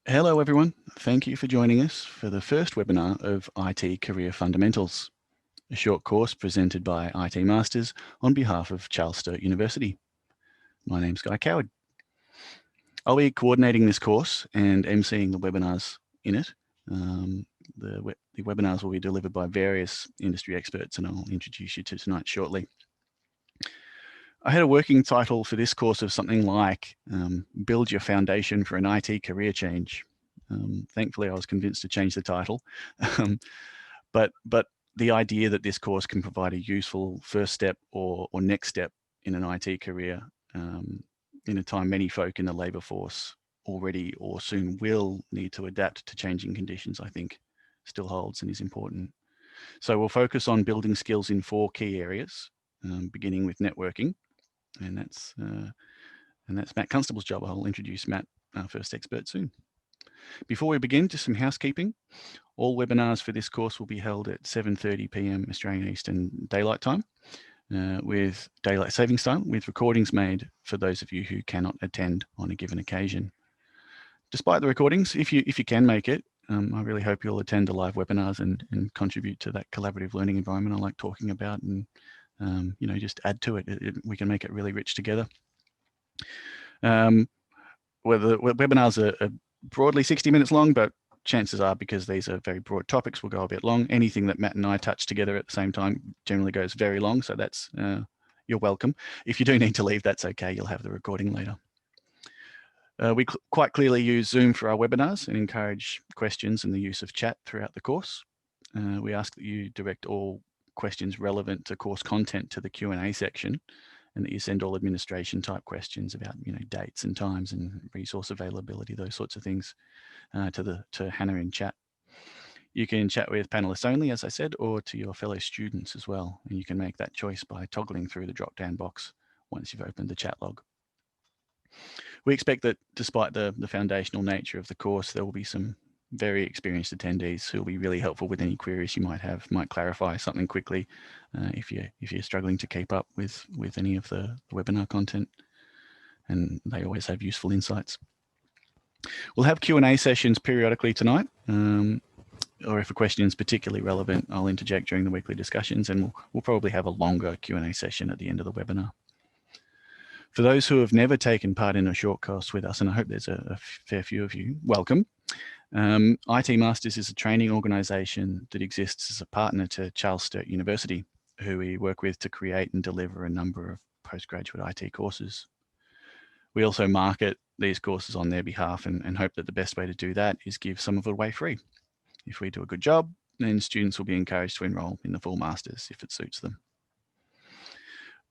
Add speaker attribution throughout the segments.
Speaker 1: Hello, everyone. Thank you for joining us for the first webinar of IT Career Fundamentals, a short course presented by IT Masters on behalf of Charles Sturt University. My name's Guy Coward. I'll be coordinating this course and emceeing the webinars in it. The webinars will be delivered by various industry experts, and I'll introduce you to tonight shortly. I had a working title for this course of something like Build Your Foundation for an IT Career Change. Thankfully, I was convinced to change the title, but the idea that this course can provide a useful first step or next step in an IT career in a time many folk in the labour force already or soon will need to adapt to changing conditions, I think still holds and is important. So we'll focus on building skills in 4 key areas, beginning with networking. And that's Matt Constable's job. I'll introduce Matt, our first expert, soon. Before we begin, just some housekeeping. All webinars for this course will be held at 7:30 p.m. Australian Eastern Daylight Time, with Daylight Savings Time, with recordings made for those of you who cannot attend on a given occasion. Despite the recordings, if you can make it, I really hope you'll attend the live webinars and contribute to that collaborative learning environment I like talking about, and just add to it. We can make it really rich together. Whether webinars are broadly 60 minutes long, but chances are, because these are very broad topics, will go a bit long. Anything that Matt and I touch together at the same time generally goes very long, so that's you're welcome. If you do need to leave, that's okay. You'll have the recording later. We quite clearly use Zoom for our webinars and encourage questions and the use of chat throughout the course. We ask that you direct all questions relevant to course content to the Q&A section, and that you send all administration type questions about dates and times and resource availability, those sorts of things, to Hannah in chat. You can chat with panelists only, as I said, or to your fellow students as well, and you can make that choice by toggling through the drop-down box once you've opened the chat log. We expect that despite the foundational nature of the course, there will be some very experienced attendees who will be really helpful with any queries you might have, might clarify something quickly if you're struggling to keep up with any of the webinar content, and they always have useful insights. We'll have Q&A sessions periodically tonight, or if a question is particularly relevant, I'll interject during the weekly discussions, and we'll probably have a longer Q&A session at the end of the webinar. For those who have never taken part in a short course with us, and I hope there's a fair few of you, welcome. IT Masters is a training organisation that exists as a partner to Charles Sturt University, who we work with to create and deliver a number of postgraduate IT courses. We also market these courses on their behalf and hope that the best way to do that is give some of it away free. If we do a good job, then students will be encouraged to enrol in the full Masters if it suits them.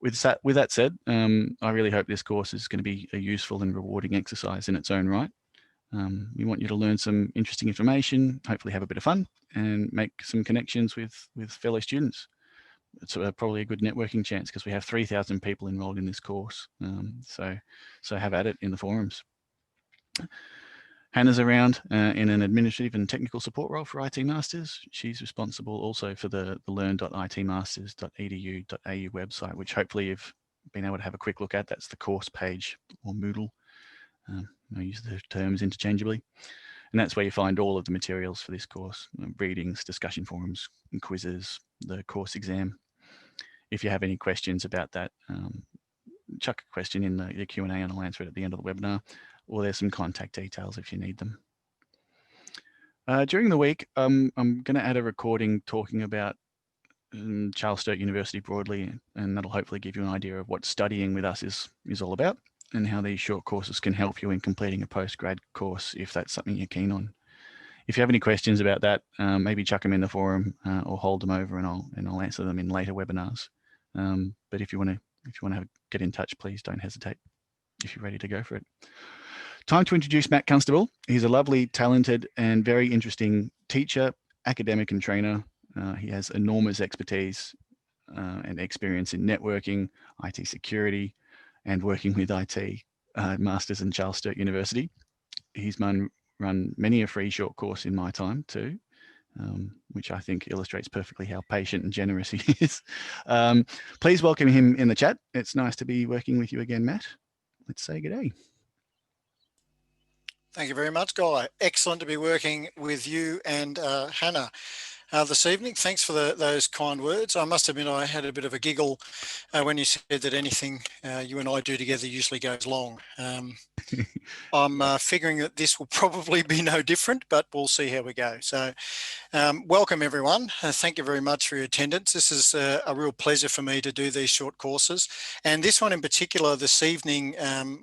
Speaker 1: With that said, I really hope this course is going to be a useful and rewarding exercise in its own right. We want you to learn some interesting information, hopefully have a bit of fun, and make some connections with fellow students. It's probably a good networking chance because we have 3,000 people enrolled in this course. So have at it in the forums. Hannah's around in an administrative and technical support role for IT Masters. She's responsible also for the learn.itmasters.edu.au website, which hopefully you've been able to have a quick look at. That's the course page, or Moodle. I use the terms interchangeably. And that's where you find all of the materials for this course, readings, discussion forums, and quizzes, the course exam. If you have any questions about that, chuck a question in the Q&A and I'll answer it at the end of the webinar, or there's some contact details if you need them. During the week, I'm going to add a recording talking about Charles Sturt University broadly, and that'll hopefully give you an idea of what studying with us is all about, and how these short courses can help you in completing a postgrad course if that's something you're keen on. If you have any questions about that, maybe chuck them in the forum or hold them over, and I'll answer them in later webinars. But if you want to get in touch, please don't hesitate if you're ready to go for it. Time to introduce Matt Constable. He's a lovely, talented, and very interesting teacher, academic, and trainer. He has enormous expertise and experience in networking, IT security, and working with IT masters in Charles Sturt University. He's run many a free short course in my time too, which I think illustrates perfectly how patient and generous he is. Please welcome him in the chat. It's nice to be working with you again, Matt. Let's say good day.
Speaker 2: Thank you very much, Guy. Excellent to be working with you and Hannah this evening. Thanks for those kind words. I must admit I had a bit of a giggle when you said that anything you and I do together usually goes long. I'm figuring that this will probably be no different, but we'll see how we go. So welcome everyone. Thank you very much for your attendance. This is a real pleasure for me to do these short courses. And this one in particular this evening,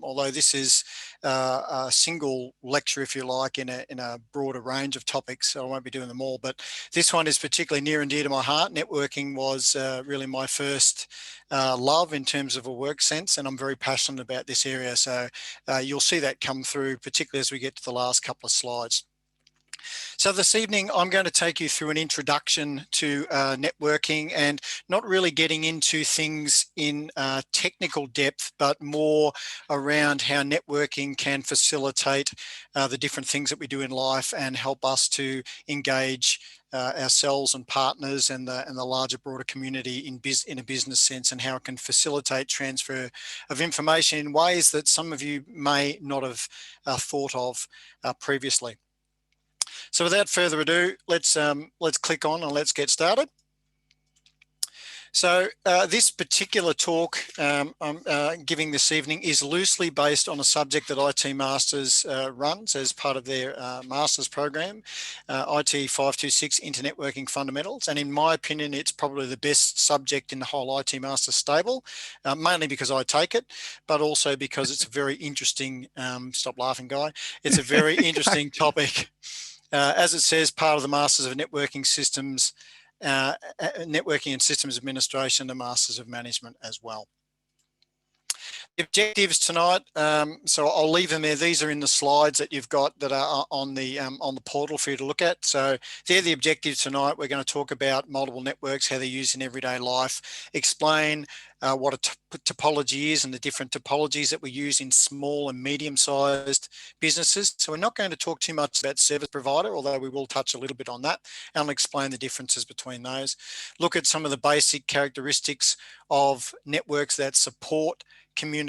Speaker 2: although this is a single lecture, if you like, in a broader range of topics, so I won't be doing them all, but this one is particularly near and dear to my heart. Networking was really my first love in terms of a work sense, and I'm very passionate about this area. So you'll see that come through, particularly as we get to the last couple of slides. So this evening, I'm going to take you through an introduction to networking, and not really getting into things in technical depth, but more around how networking can facilitate the different things that we do in life and help us to engage ourselves and partners and the larger, broader community in a business sense, and how it can facilitate transfer of information in ways that some of you may not have thought of previously. So without further ado, let's click on and let's get started. So this particular talk I'm giving this evening is loosely based on a subject that IT Masters runs as part of their Masters program, IT 526 Internetworking Fundamentals. And in my opinion, it's probably the best subject in the whole IT Masters stable, mainly because I take it, but also because it's a very interesting, stop laughing, Guy, it's a very interesting topic. As it says, part of the Masters of Networking Systems, Networking and Systems Administration, the Masters of Management as well. The objectives tonight, so I'll leave them there. These are in the slides that you've got that are on the portal for you to look at. So they're the objectives tonight. We're going to talk about multiple networks, how they're used in everyday life, explain what a topology is and the different topologies that we use in small and medium-sized businesses. So we're not going to talk too much about service provider, although we will touch a little bit on that, and I'll explain the differences between those. Look at some of the basic characteristics of networks that support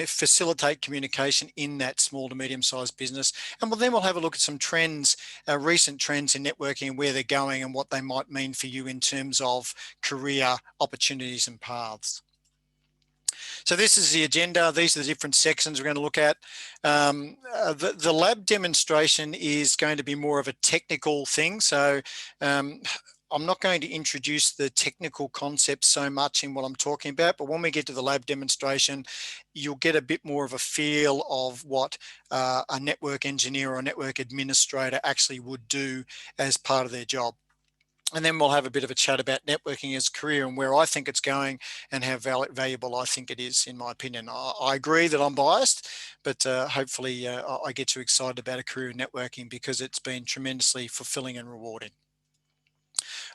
Speaker 2: facilitate communication in that small to medium-sized business. And then we'll have a look at some trends, recent trends in networking, where they're going and what they might mean for you in terms of career opportunities and paths. So this is the agenda. These are the different sections we're going to look at. The lab demonstration is going to be more of a technical thing. So I'm not going to introduce the technical concepts so much in what I'm talking about, but when we get to the lab demonstration, you'll get a bit more of a feel of what a network engineer or a network administrator actually would do as part of their job. And then we'll have a bit of a chat about networking as a career and where I think it's going and how valuable I think it is, in my opinion. I agree that I'm biased, but hopefully I get you excited about a career in networking because it's been tremendously fulfilling and rewarding.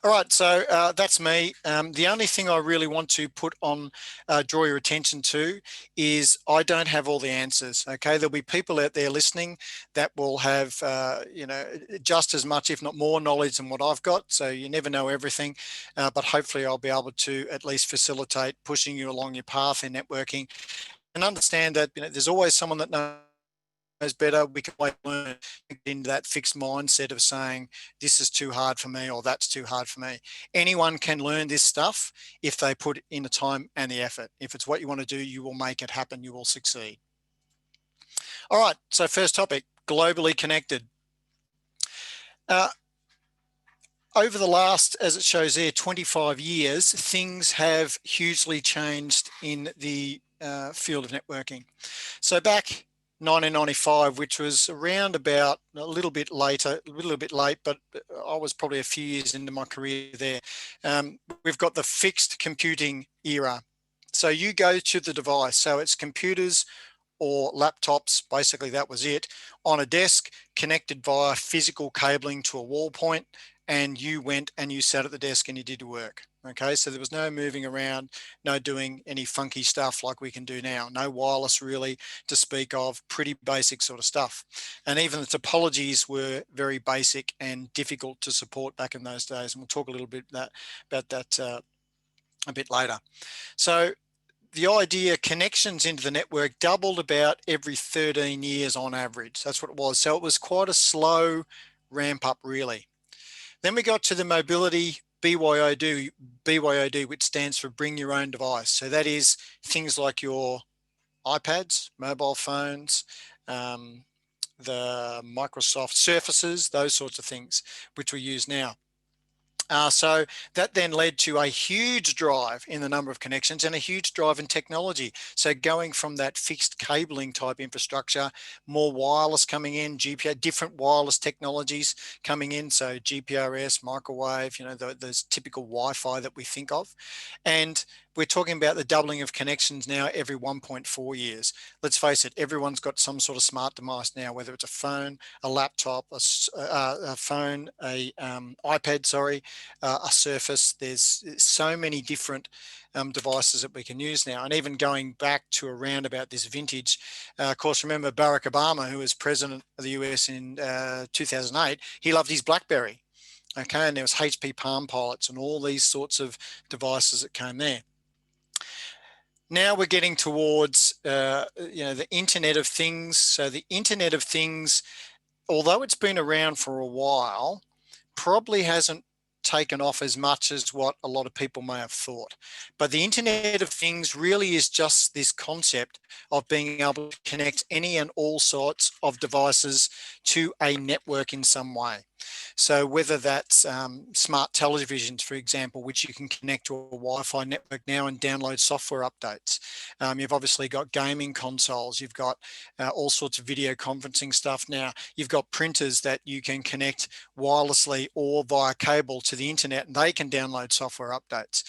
Speaker 2: All right, so that's me. The only thing I really want to put on, draw your attention to, is I don't have all the answers. Okay, there'll be people out there listening that will have, you know, just as much, if not more, knowledge than what I've got. So you never know everything, but hopefully I'll be able to at least facilitate pushing you along your path in networking, and understand that, you know, there's always someone that knows better. We can always learn into that fixed mindset of saying this is too hard for me or that's too hard for me. Anyone can learn this stuff if they put in the time and the effort. If it's what you want to do, you will make it happen. You will succeed. All right, so first topic, globally connected. Over the last, as it shows there, 25 years, things have hugely changed in the field of networking. So back 1995, which was around about a little bit later, a little bit late, but I was probably a few years into my career there. We've got the fixed computing era. So you go to the device, so it's computers or laptops, basically that was it, on a desk connected via physical cabling to a wall point, and you went and you sat at the desk and you did your work. Okay, so there was no moving around, no doing any funky stuff like we can do now, no wireless really to speak of, pretty basic sort of stuff. And even the topologies were very basic and difficult to support back in those days. And we'll talk a little bit about that a bit later. So the idea connections into the network doubled about every 13 years on average. That's what it was. So it was quite a slow ramp up, really. Then we got to the mobility BYOD, which stands for bring your own device. So that is things like your iPads, mobile phones, the Microsoft Surfaces, those sorts of things, which we use now. So that then led to a huge drive in the number of connections and a huge drive in technology. So going from that fixed cabling type infrastructure, more wireless coming in, GPR, different wireless technologies coming in. So GPRS, microwave, you know, those typical Wi-Fi that we think of. And we're talking about the doubling of connections now every 1.4 years. Let's face it, everyone's got some sort of smart device now, whether it's a phone, a laptop, a phone, iPad, sorry, a Surface. There's so many different devices that we can use now. And even going back to around about this vintage, of course, remember Barack Obama, who was president of the US in 2008, he loved his BlackBerry. Okay, and there was HP Palm Pilots and all these sorts of devices that came there. Now we're getting towards, the Internet of Things. So the Internet of Things, although it's been around for a while, probably hasn't taken off as much as what a lot of people may have thought. But the Internet of Things really is just this concept of being able to connect any and all sorts of devices to a network in some way. So whether that's smart televisions, for example, which you can connect to a Wi-Fi network now and download software updates. You've obviously got gaming consoles. You've got all sorts of video conferencing stuff now. You've got printers that you can connect wirelessly or via cable to the internet, and they can download software updates.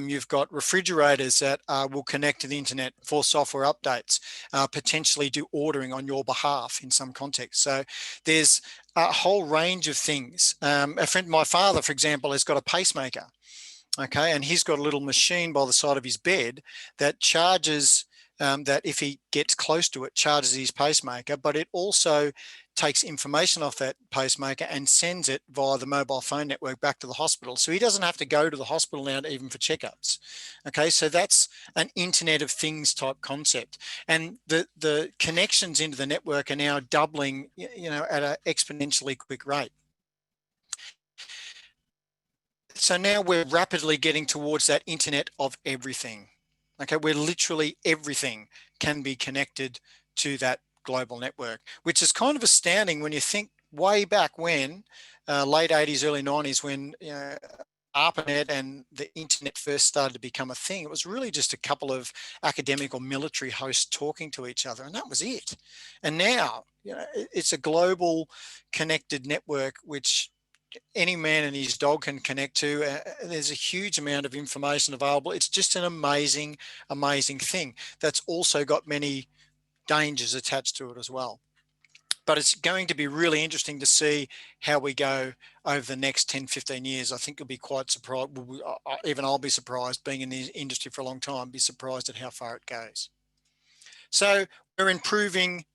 Speaker 2: You've got refrigerators that will connect to the internet for software updates, potentially do ordering on your behalf in some context. So there's a whole range of things. A friend, my father, for example, has got a pacemaker, okay, and he's got a little machine by the side of his bed that charges, that if he gets close to it, charges his pacemaker, but it also takes information off that pacemaker and sends it via the mobile phone network back to the hospital. So he doesn't have to go to the hospital now even for checkups. Okay, so that's an Internet of Things type concept. And the connections into the network are now doubling, at an exponentially quick rate. So now we're rapidly getting towards that Internet of Everything. Okay, where literally everything can be connected to that global network, which is kind of astounding when you think way back when, late 80s, early 90s, when ARPANET and the internet first started to become a thing. It was really just a couple of academic or military hosts talking to each other, and that was it. And now, it's a global connected network which any man and his dog can connect to. There's a huge amount of information available. It's just an amazing, amazing thing that's also got many dangers attached to it as well. But it's going to be really interesting to see how we go over the next 10, 15 years. I think you'll be quite surprised. Even I'll be surprised, being in the industry for a long time, be surprised at how far it goes. So we're improving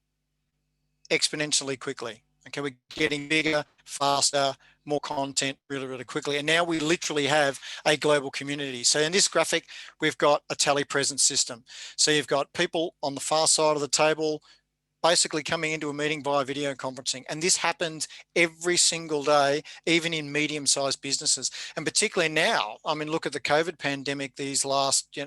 Speaker 2: exponentially quickly. Okay, we're getting bigger, faster, more content really, really quickly. And now we literally have a global community. So in this graphic, we've got a telepresence system. So you've got people on the far side of the table basically coming into a meeting via video conferencing. And this happens every single day, even in medium-sized businesses. And particularly now, I mean, look at the COVID pandemic this last year.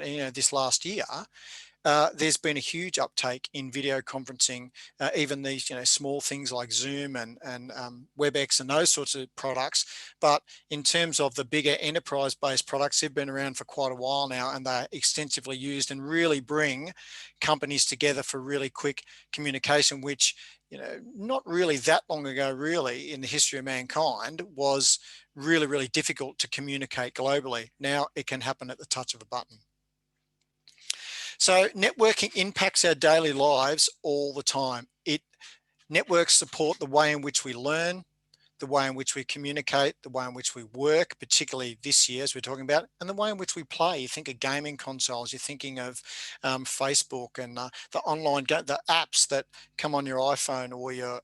Speaker 2: There's been a huge uptake in video conferencing, even these small things like Zoom and WebEx and those sorts of products. But in terms of the bigger enterprise-based products, they've been around for quite a while now, and they're extensively used and really bring companies together for really quick communication, which not really that long ago, really, in the history of mankind, was really, really difficult to communicate globally. Now it can happen at the touch of a button. So networking impacts our daily lives all the time. Networks support the way in which we learn, the way in which we communicate, the way in which we work, particularly this year as we're talking about, and the way in which we play. You think of gaming consoles, you're thinking of Facebook and the online, the apps that come on your iPhone or your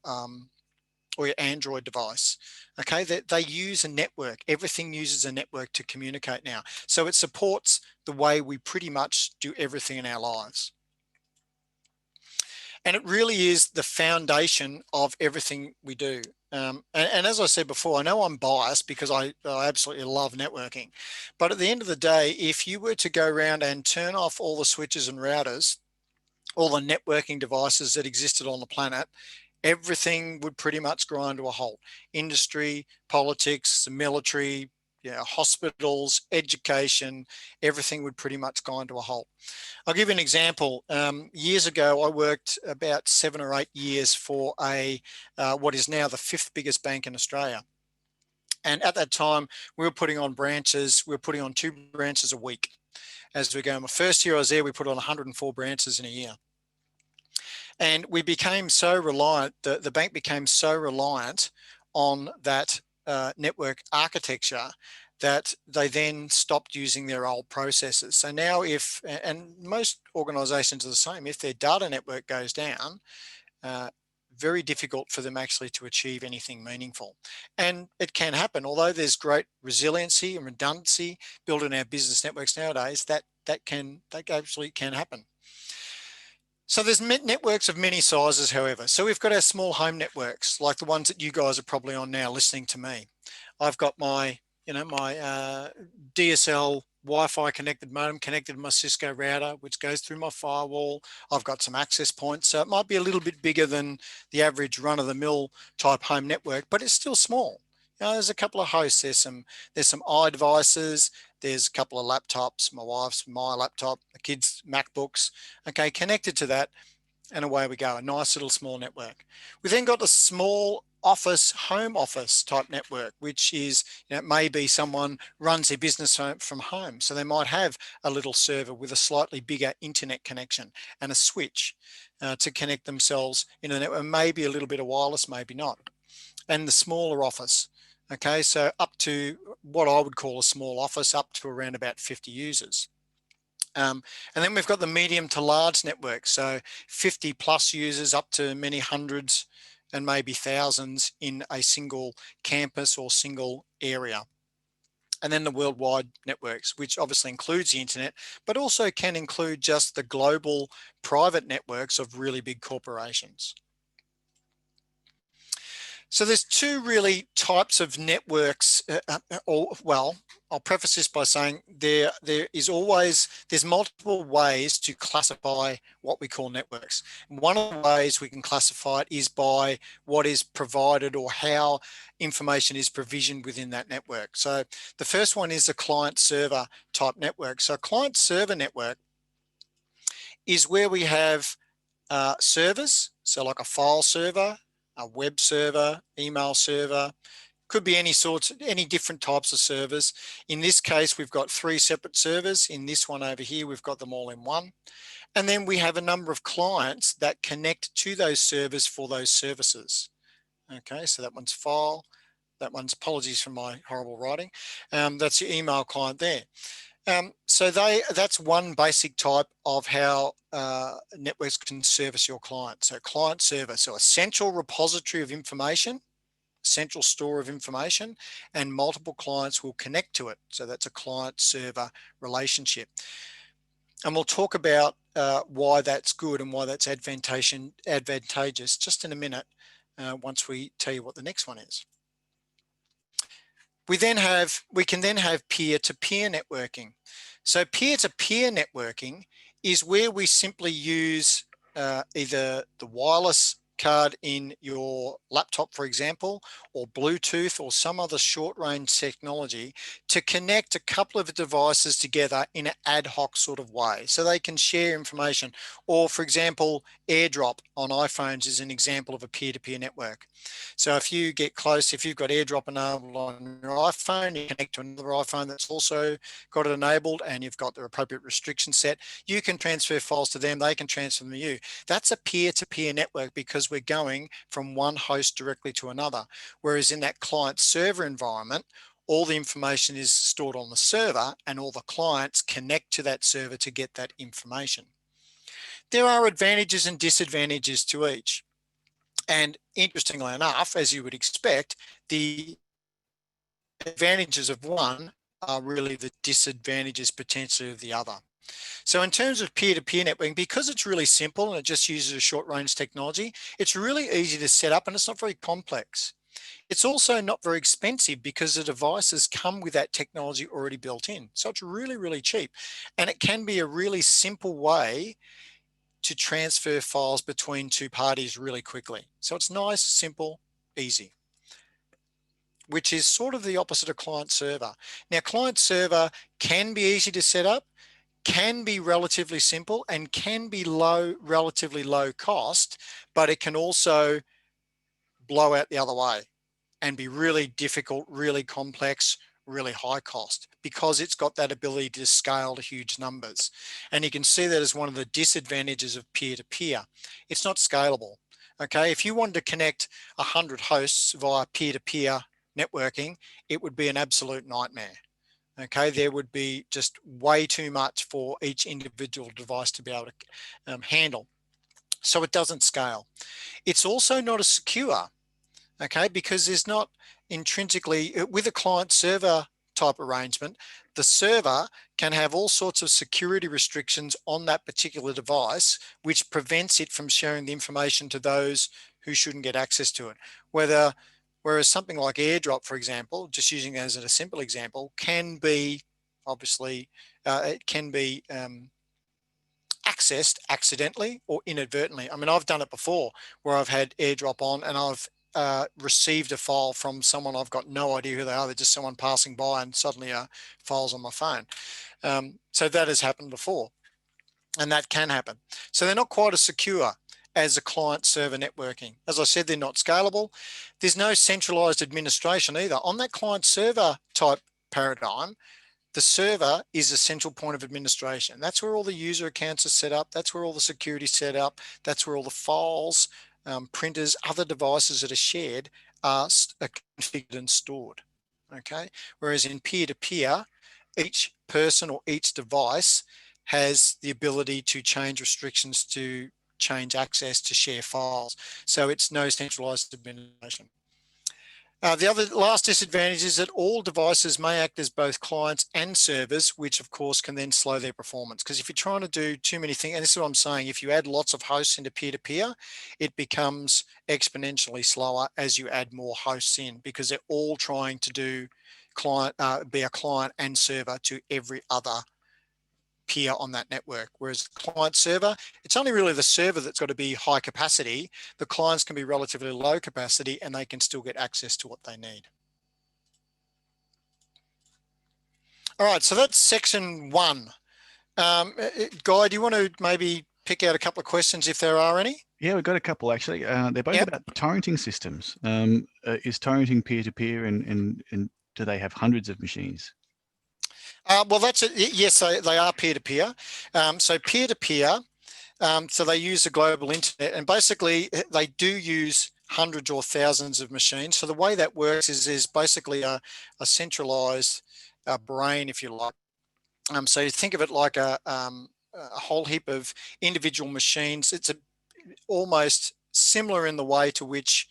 Speaker 2: or your Android device. Okay, they use a network. Everything uses a network to communicate now. So it supports the way we pretty much do everything in our lives. And it really is the foundation of everything we do. And as I said before, I know I'm biased because I absolutely love networking. But at the end of the day, if you were to go around and turn off all the switches and routers, all the networking devices that existed on the planet, everything would pretty much grind to a halt. Industry, politics, the military, hospitals, education, everything would pretty much grind to a halt. I'll give you an example. Years ago, I worked about 7 or 8 years for what is now the 5th biggest bank in Australia. And at that time, we were putting on branches. We were putting on 2 branches a week. As we go, my first year I was there, we put on 104 branches in a year. And we became so reliant, the bank became so reliant on that network architecture that they then stopped using their old processes. So now and most organizations are the same, if their data network goes down, very difficult for them actually to achieve anything meaningful. And it can happen, although there's great resiliency and redundancy built in our business networks nowadays, that absolutely can happen. So there's networks of many sizes, however. So we've got our small home networks, like the ones that you guys are probably on now listening to me. I've got my, my DSL Wi-Fi connected modem connected to my Cisco router, which goes through my firewall. I've got some access points. So it might be a little bit bigger than the average run-of-the-mill type home network, but it's still small. There's a couple of hosts. There's some iDevices. There's a couple of laptops, my wife's, my laptop, the kids' MacBooks, okay, connected to that, and away we go, a nice little small network. We then got the small office, home office type network, which is, maybe someone runs their business from home. So they might have a little server with a slightly bigger internet connection and a switch to connect themselves into the network, maybe a little bit of wireless, maybe not. And the smaller office. Okay, so up to what I would call a small office, up to around about 50 users. And then we've got the medium to large network, so 50 plus users up to many hundreds and maybe thousands in a single campus or single area. And then the worldwide networks, which obviously includes the internet, but also can include just the global private networks of really big corporations. So there's 2 really types of networks, well, I'll preface this by saying there's multiple ways to classify what we call networks. One of the ways we can classify it is by what is provided or how information is provisioned within that network. So the first one is a client-server type network. So a client-server network is where we have servers, so like a file server, a web server, email server, could be any different types of servers. In this case, we've got 3 separate servers. In this one over here, we've got them all in one. And then we have a number of clients that connect to those servers for those services. Okay, so that one's file, that one's, apologies for my horrible writing. That's your email client there. So that's one basic type of how networks can service your client. So client server, so a central repository of information, central store of information, and multiple clients will connect to it. So that's a client server relationship. And we'll talk about why that's good and why that's advantageous just in a minute once we tell you what the next one is. We can then have peer-to-peer networking. So peer-to-peer networking is where we simply use either the wireless card in your laptop, for example, or Bluetooth or some other short-range technology to connect a couple of devices together in an ad hoc sort of way so they can share information. Or, for example, AirDrop on iPhones is an example of a peer-to-peer network. So if you get close, if you've got AirDrop enabled on your iPhone, you connect to another iPhone that's also got it enabled and you've got the appropriate restriction set, you can transfer files to them, they can transfer them to you. That's a peer-to-peer network because we're going from one host directly to another. Whereas in that client server environment, all the information is stored on the server and all the clients connect to that server to get that information. There are advantages and disadvantages to each. And interestingly enough, as you would expect, the advantages of one are really the disadvantages potentially of the other. So in terms of peer-to-peer networking, because it's really simple and it just uses a short-range technology, it's really easy to set up and it's not very complex. It's also not very expensive because the devices come with that technology already built in. So it's really, really cheap. And it can be a really simple way to transfer files between two parties really quickly. So it's nice, simple, easy, which is sort of the opposite of client server. Now, client server can be easy to set up, can be relatively simple, and can be relatively low cost, but it can also blow out the other way and be really difficult, really complex, really high cost, because it's got that ability to scale to huge numbers. And you can see that as one of the disadvantages of peer-to-peer. It's not scalable. Okay, if you wanted to connect 100 hosts via peer-to-peer networking, it would be an absolute nightmare. Okay, there would be just way too much for each individual device to be able to handle. So it doesn't scale. It's also not as secure, okay, because there's not intrinsically, with a client server type arrangement, the server can have all sorts of security restrictions on that particular device, which prevents it from sharing the information to those who shouldn't get access to it. Whereas something like AirDrop, for example, just using it as a simple example, can be obviously, it can be accessed accidentally or inadvertently. I mean, I've done it before where I've had AirDrop on and I've received a file from someone I've got no idea who they are. They're just someone passing by and suddenly file's on my phone. So that has happened before, and that can happen. So they're not quite as secure as a client server networking. As I said, they're not scalable. There's no centralized administration either. On that client server type paradigm, the server is a central point of administration. That's where all the user accounts are set up. That's where all the security is set up. That's where all the files, printers, other devices that are shared are configured and stored. Okay. Whereas in peer-to-peer, each person or each device has the ability to change restrictions, to change access, to share files. So it's no centralized administration. The last disadvantage is that all devices may act as both clients and servers, which of course can then slow their performance. Because if you're trying to do too many things, and this is what I'm saying, if you add lots of hosts into peer-to-peer, it becomes exponentially slower as you add more hosts in, because they're all trying to do be a client and server to every other peer on that network. Whereas client server, it's only really the server that's got to be high capacity. The clients can be relatively low capacity and they can still get access to what they need. All right, so that's section one. Guy, do you want to maybe pick out a couple of questions if there are any?
Speaker 1: Yeah, we've got a couple actually. They're both about torrenting systems. Is torrenting peer-to-peer and do they have hundreds of machines?
Speaker 2: Well, that's it. Yes, they are peer-to-peer. So peer-to-peer, so they use the global internet, and basically they do use hundreds or thousands of machines. So the way that works is there's basically a centralized brain, if you like. So you think of it like a whole heap of individual machines. It's almost similar in the way to which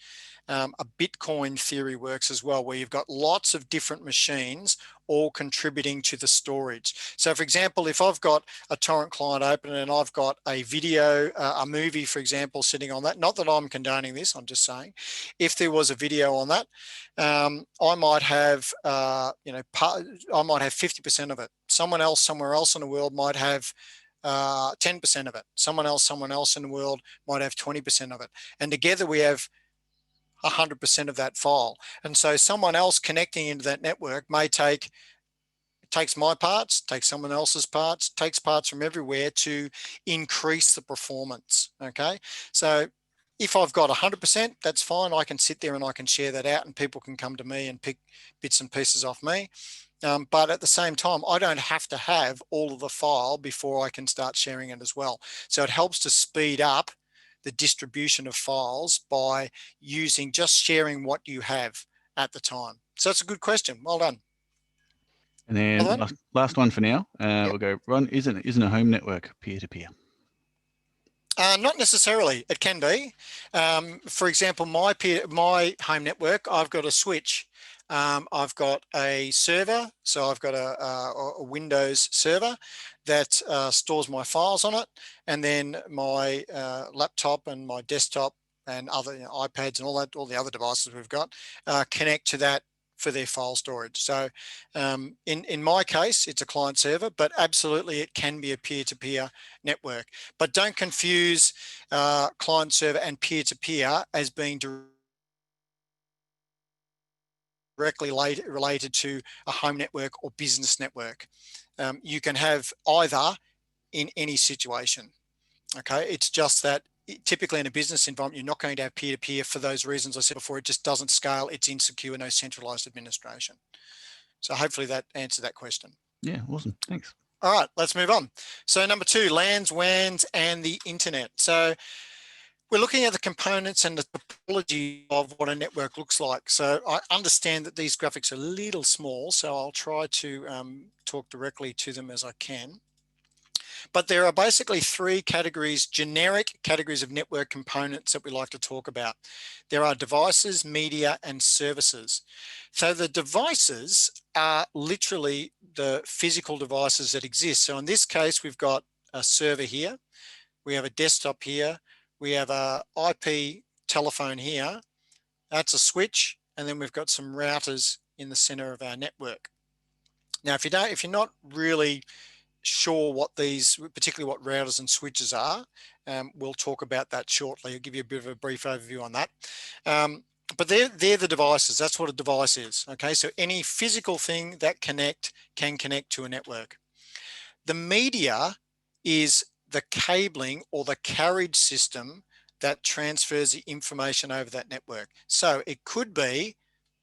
Speaker 2: a Bitcoin theory works as well, where you've got lots of different machines all contributing to the storage. So for example, if I've got a torrent client open and I've got a video, a movie, for example, sitting on that, not that I'm condoning this, I'm just saying, if there was a video on that, I might have, I might have 50% of it. Someone else somewhere else in the world might have 10% of it. Someone else in the world might have 20% of it. And together we have 100% of that file. And so someone else connecting into that network may takes my parts, takes someone else's parts, takes parts from everywhere to increase the performance. Okay. So if I've got 100%, that's fine. I can sit there and I can share that out and people can come to me and pick bits and pieces off me. But at the same time, I don't have to have all of the file before I can start sharing it as well. So it helps to speed up the distribution of files by just sharing what you have at the time. So that's a good question. Well done.
Speaker 1: And then last one for now. We'll go, Ron, isn't a home network peer-to-peer?
Speaker 2: Not necessarily. It can be. For example, my home network, I've got a switch. I've got a server, so I've got a Windows server that stores my files on it, and then my laptop and my desktop and other iPads and all the other devices we've got connect to that for their file storage. So in my case, it's a client server, but absolutely it can be a peer-to-peer network. But don't confuse client server and peer-to-peer as being directly related to a home network or business network. You can have either in any situation. Okay, it's just that typically in a business environment, you're not going to have peer-to-peer for those reasons I said before. It just doesn't scale. It's insecure, no centralized administration. So hopefully that answered that question.
Speaker 1: Yeah, awesome. Thanks.
Speaker 2: All right, let's move on. So number 2, LANs, WANs, and the internet. So we're looking at the components and the topology of what a network looks like. So I understand that these graphics are a little small, so I'll try to talk directly to them as I can. But there are basically 3 categories, generic categories of network components that we like to talk about. There are devices, media, and services. So the devices are literally the physical devices that exist. So in this case, we've got a server here. We have a desktop here. We have a IP telephone here. That's a switch. And then we've got some routers in the center of our network. Now, if you're not really sure what these, particularly what routers and switches are, we'll talk about that shortly. I'll give you a bit of a brief overview on that. But they're the devices. That's what a device is. Okay, so any physical thing that can connect to a network. The media is the cabling or the carriage system that transfers the information over that network. So it could be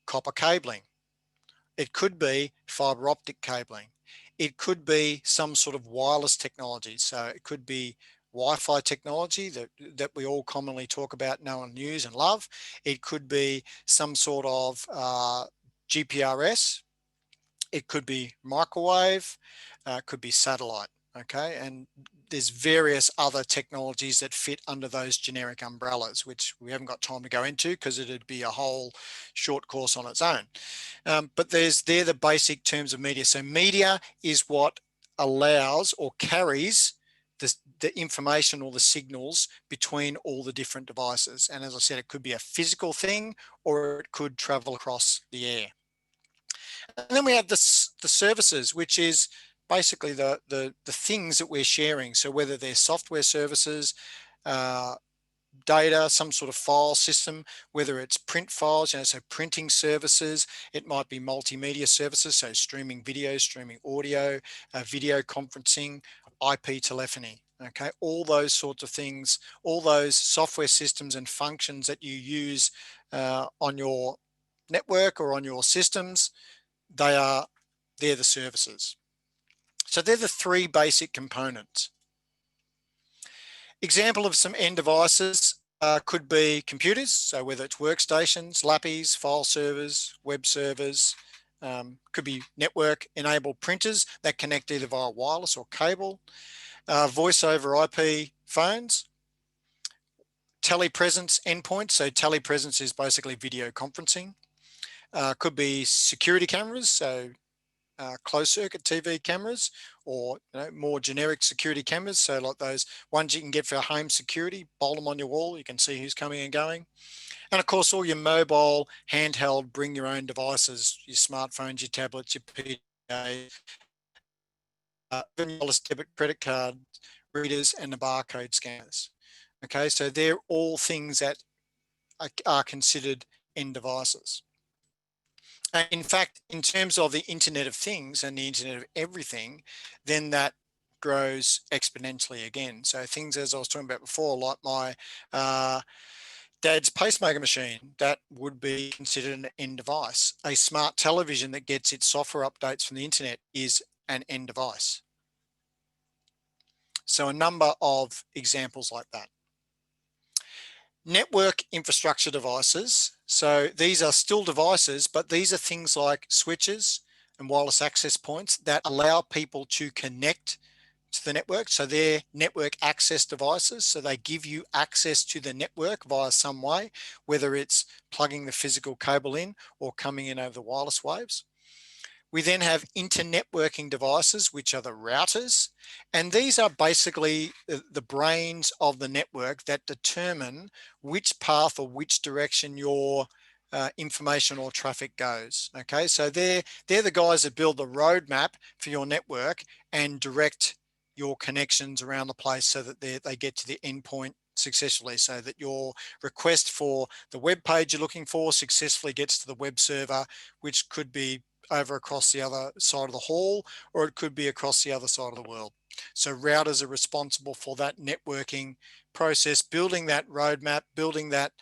Speaker 2: copper cabling. It could be fiber optic cabling. It could be some sort of wireless technology. So it could be Wi-Fi technology that we all commonly talk about, know and use and love. It could be some sort of GPRS. It could be microwave. It could be satellite. Okay, and there's various other technologies that fit under those generic umbrellas, which we haven't got time to go into because it'd be a whole short course on its own. But they're the basic terms of media. So media is what allows or carries the information or the signals between all the different devices. And as I said, it could be a physical thing or it could travel across the air. And then we have the services, which is basically the things that we're sharing. So whether they're software services, data, some sort of file system, whether it's print files, so printing services, it might be multimedia services, so streaming video, streaming audio, video conferencing, IP telephony. Okay, all those sorts of things, all those software systems and functions that you use on your network or on your systems, they're the services. So they're the 3 basic components. Example of some end devices could be computers, so whether it's workstations, lappies, file servers, web servers, could be network enabled printers that connect either via wireless or cable, voice over IP phones, telepresence endpoints, so telepresence is basically video conferencing, could be security cameras, so closed circuit TV cameras, or more generic security cameras, so like those ones you can get for home security, bolt them on your wall, you can see who's coming and going. And of course all your mobile, handheld, bring your own devices, your smartphones, your tablets, your PDA, debit credit card readers and the barcode scanners. Okay, so they're all things that are considered end devices. And in fact, in terms of the Internet of Things and the Internet of Everything, then that grows exponentially again. So things, as I was talking about before, like my dad's pacemaker machine, that would be considered an end device. A smart television that gets its software updates from the internet is an end device. So a number of examples like that. Network infrastructure devices. So these are still devices, but these are things like switches and wireless access points that allow people to connect to the network. So they're network access devices. So they give you access to the network via some way, whether it's plugging the physical cable in or coming in over the wireless waves. We then have internetworking devices, which are the routers. And these are basically the brains of the network that determine which path or which direction your information or traffic goes. Okay, so they're the guys that build the roadmap for your network and direct your connections around the place so that they get to the endpoint successfully, so that your request for the web page you're looking for successfully gets to the web server, which could be over across the other side of the hall, or it could be across the other side of the world. So routers are responsible for that networking process, building that roadmap, building that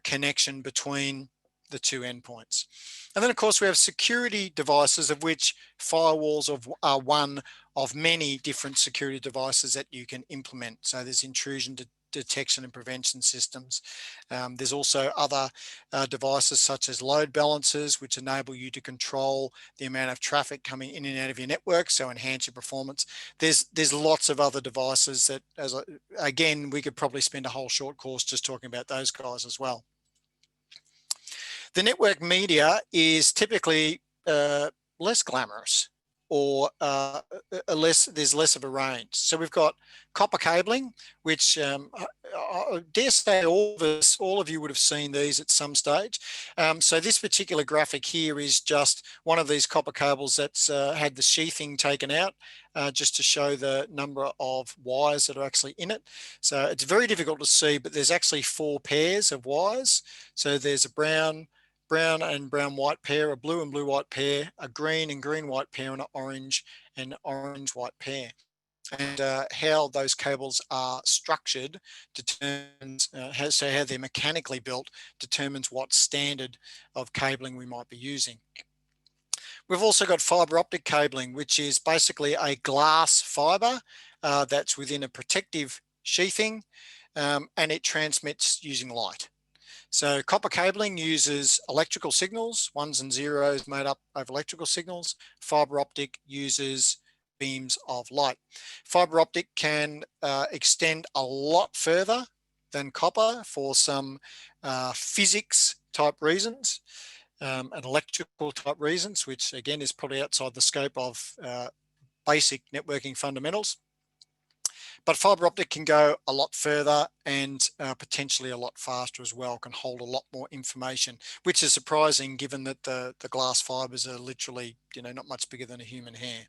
Speaker 2: connection between the two endpoints. And then of course we have security devices, of which firewalls are one of many different security devices that you can implement. So there's intrusion detection and prevention systems. There's also other devices such as load balancers, which enable you to control the amount of traffic coming in and out of your network, so enhance your performance. There's lots of other devices that, again, we could probably spend a whole short course just talking about those guys as well. The network media is typically less glamorous, or there's less of a range. So we've got copper cabling, which I dare say all of you would have seen these at some stage. So this particular graphic here is just one of these copper cables that's had the sheathing taken out, just to show the number of wires that are actually in it. So it's very difficult to see, but there's actually 4 pairs of wires. So there's a brown and brown-white pair, a blue and blue-white pair, a green and green-white pair, and an orange and orange-white pair. And how those cables are structured determines, so how they're mechanically built determines what standard of cabling we might be using. We've also got fiber optic cabling, which is basically a glass fiber that's within a protective sheathing, and it transmits using light. So copper cabling uses electrical signals, ones and zeros made up of electrical signals. Fiber optic uses beams of light. Fiber optic can extend a lot further than copper for some physics type reasons and electrical type reasons, which again is probably outside the scope of basic networking fundamentals. But fiber optic can go a lot further and potentially a lot faster as well, can hold a lot more information, which is surprising given that the glass fibers are literally, not much bigger than a human hair.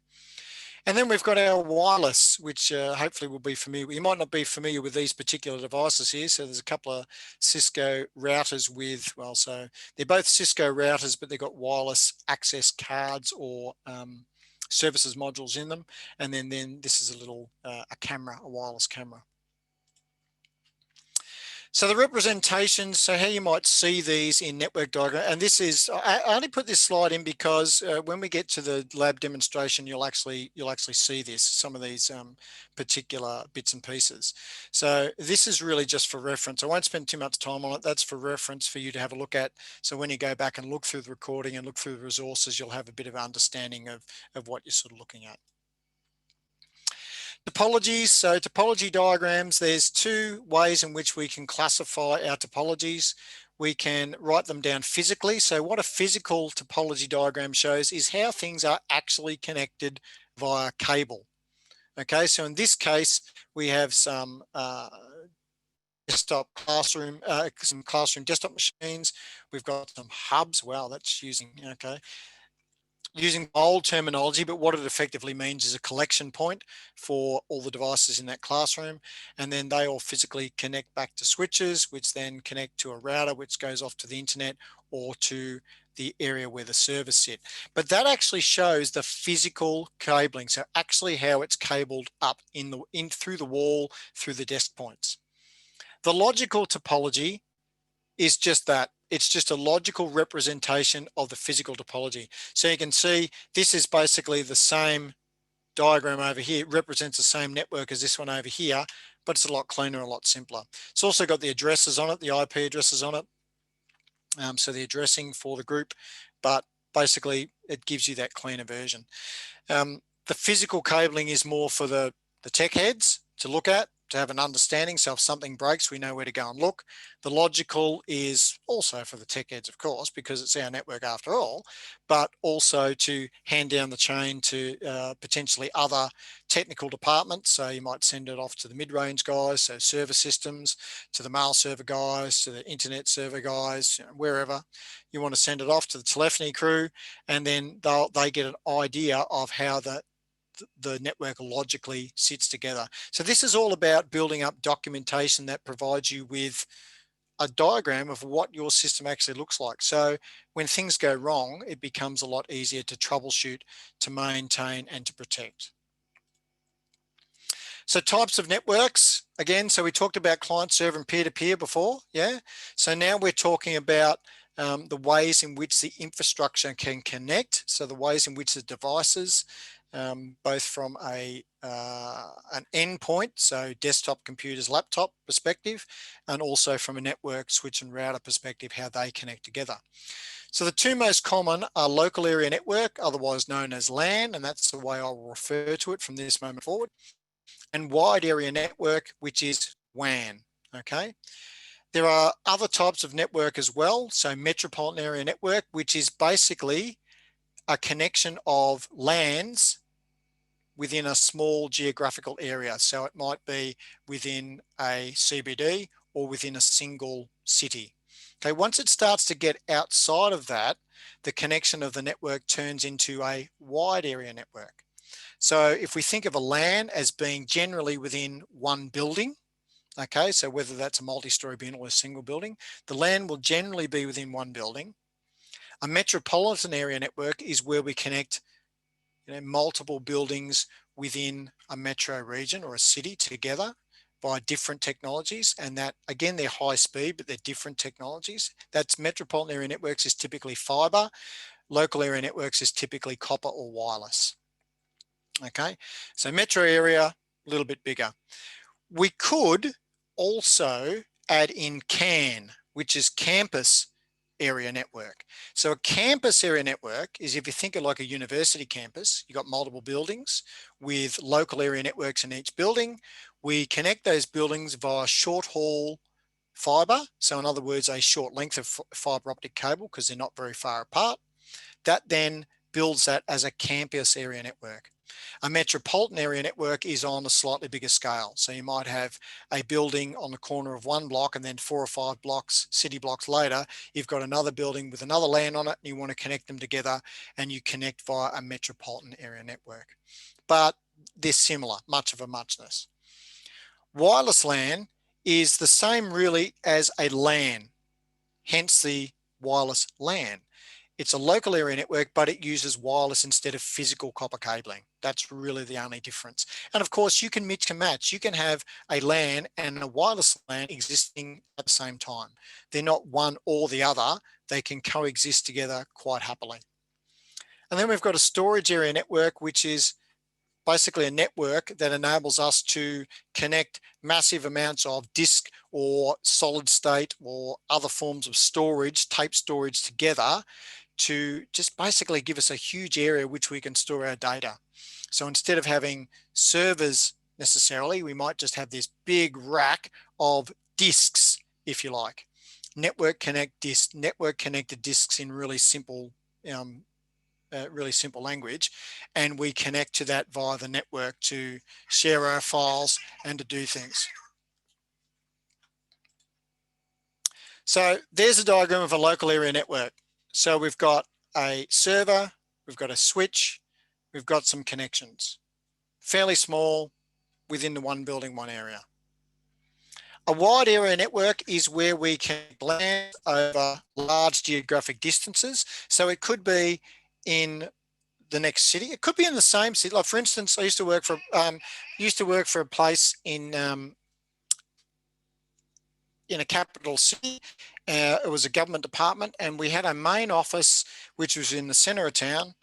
Speaker 2: And then we've got our wireless, which hopefully will be familiar. You might not be familiar with these particular devices here. So there's a couple of CISCO routers with, well, so they're both CISCO routers, but they've got wireless access cards or services modules in them. And then this is a little, a camera, a wireless camera. So the representations, so how you might see these in network diagram, and this is, I only put this slide in because when we get to the lab demonstration, you'll actually see this, some of these particular bits and pieces. So this is really just for reference. I won't spend too much time on it. That's for reference for you to have a look at. So when you go back and look through the recording and look through the resources, you'll have a bit of understanding of what you're sort of looking at. Topologies, so topology diagrams, there's 2 ways in which we can classify our topologies. We can write them down physically. So what a physical topology diagram shows is how things are actually connected via cable. Okay, so in this case, we have some desktop classroom, some classroom desktop machines. We've got some hubs. Wow, that's using, okay. Using old terminology, but what it effectively means is a collection point for all the devices in that classroom. And then they all physically connect back to switches, which then connect to a router, which goes off to the internet or to the area where the servers sit. But that actually shows the physical cabling. So actually how it's cabled up through the wall, through the desk points. The logical topology is just that. It's just a logical representation of the physical topology. So you can see this is basically the same diagram over here. It represents the same network as this one over here, but it's a lot cleaner, a lot simpler. It's also got the addresses on it, the IP addresses on it. So the addressing for the group, but basically it gives you that cleaner version. The physical cabling is more for the tech heads to look at, to have an understanding. So if something breaks, we know where to go and look. The logical is also for the tech heads, of course, because it's our network after all, but also to hand down the chain to potentially other technical departments. So you might send it off to the mid-range guys, so server systems, to the mail server guys, to the internet server guys, you know, wherever you want to send it off, to the telephony crew, and then they get an idea of how the network logically sits together. So this is all about building up documentation that provides you with a diagram of what your system actually looks like. So when things go wrong, it becomes a lot easier to troubleshoot, to maintain, and to protect. So types of networks, again, so we talked about client server and peer-to-peer before, yeah? So now we're talking about the ways in which the infrastructure can connect, so the ways in which the devices, both from an endpoint, so desktop computers, laptop perspective, and also from a network switch and router perspective, how they connect together. So the two most common are local area network, otherwise known as LAN, and that's the way I will refer to it from this moment forward, and wide area network, which is WAN, okay? There are other types of network as well. So metropolitan area network, which is basically a connection of LANs within a small geographical area. So it might be within a CBD or within a single city. Okay, once it starts to get outside of that, the connection of the network turns into a wide area network. So if we think of a LAN as being generally within one building, okay, so whether that's a multi-story building or a single building, the LAN will generally be within one building. A metropolitan area network is where we connect, you know, multiple buildings within a metro region or a city together by different technologies, and that again, they're high speed, but they're different technologies. That's metropolitan area networks is typically fiber. Local area networks is typically copper or wireless. Okay, so metro area, a little bit bigger. We could also add in CAN, which is campus area network. So a campus area network is, if you think of like a university campus, you've got multiple buildings with local area networks in each building. We connect those buildings via short haul fiber. So in other words, a short length of fiber optic cable, because they're not very far apart. That then builds that as a campus area network. A metropolitan area network is on a slightly bigger scale. So you might have a building on the corner of one block, and then 4 or 5 blocks, city blocks later, you've got another building with another LAN on it, and you want to connect them together, and you connect via a metropolitan area network. But they're similar, much of a muchness. Wireless LAN is the same really as a LAN, hence the wireless LAN. It's a local area network, but it uses wireless instead of physical copper cabling. That's really the only difference. And of course, you can mix and match. You can have a LAN and a wireless LAN existing at the same time. They're not one or the other. They can coexist together quite happily. And then we've got a storage area network, which is basically a network that enables us to connect massive amounts of disk or solid state or other forms of storage, tape storage together, to just basically give us a huge area which we can store our data. So instead of having servers necessarily, we might just have this big rack of disks, if you like. Network connected disks in really simple language, and we connect to that via the network to share our files and to do things. So there's a diagram of a local area network. So we've got a server, we've got a switch, we've got some connections. Fairly small, within the one building, one area. A wide area network is where we can blend over large geographic distances. So it could be in the next city. It could be in the same city. Like for instance, I used to work for a place in a capital city. It was a government department, and we had a main office which was in the center of town.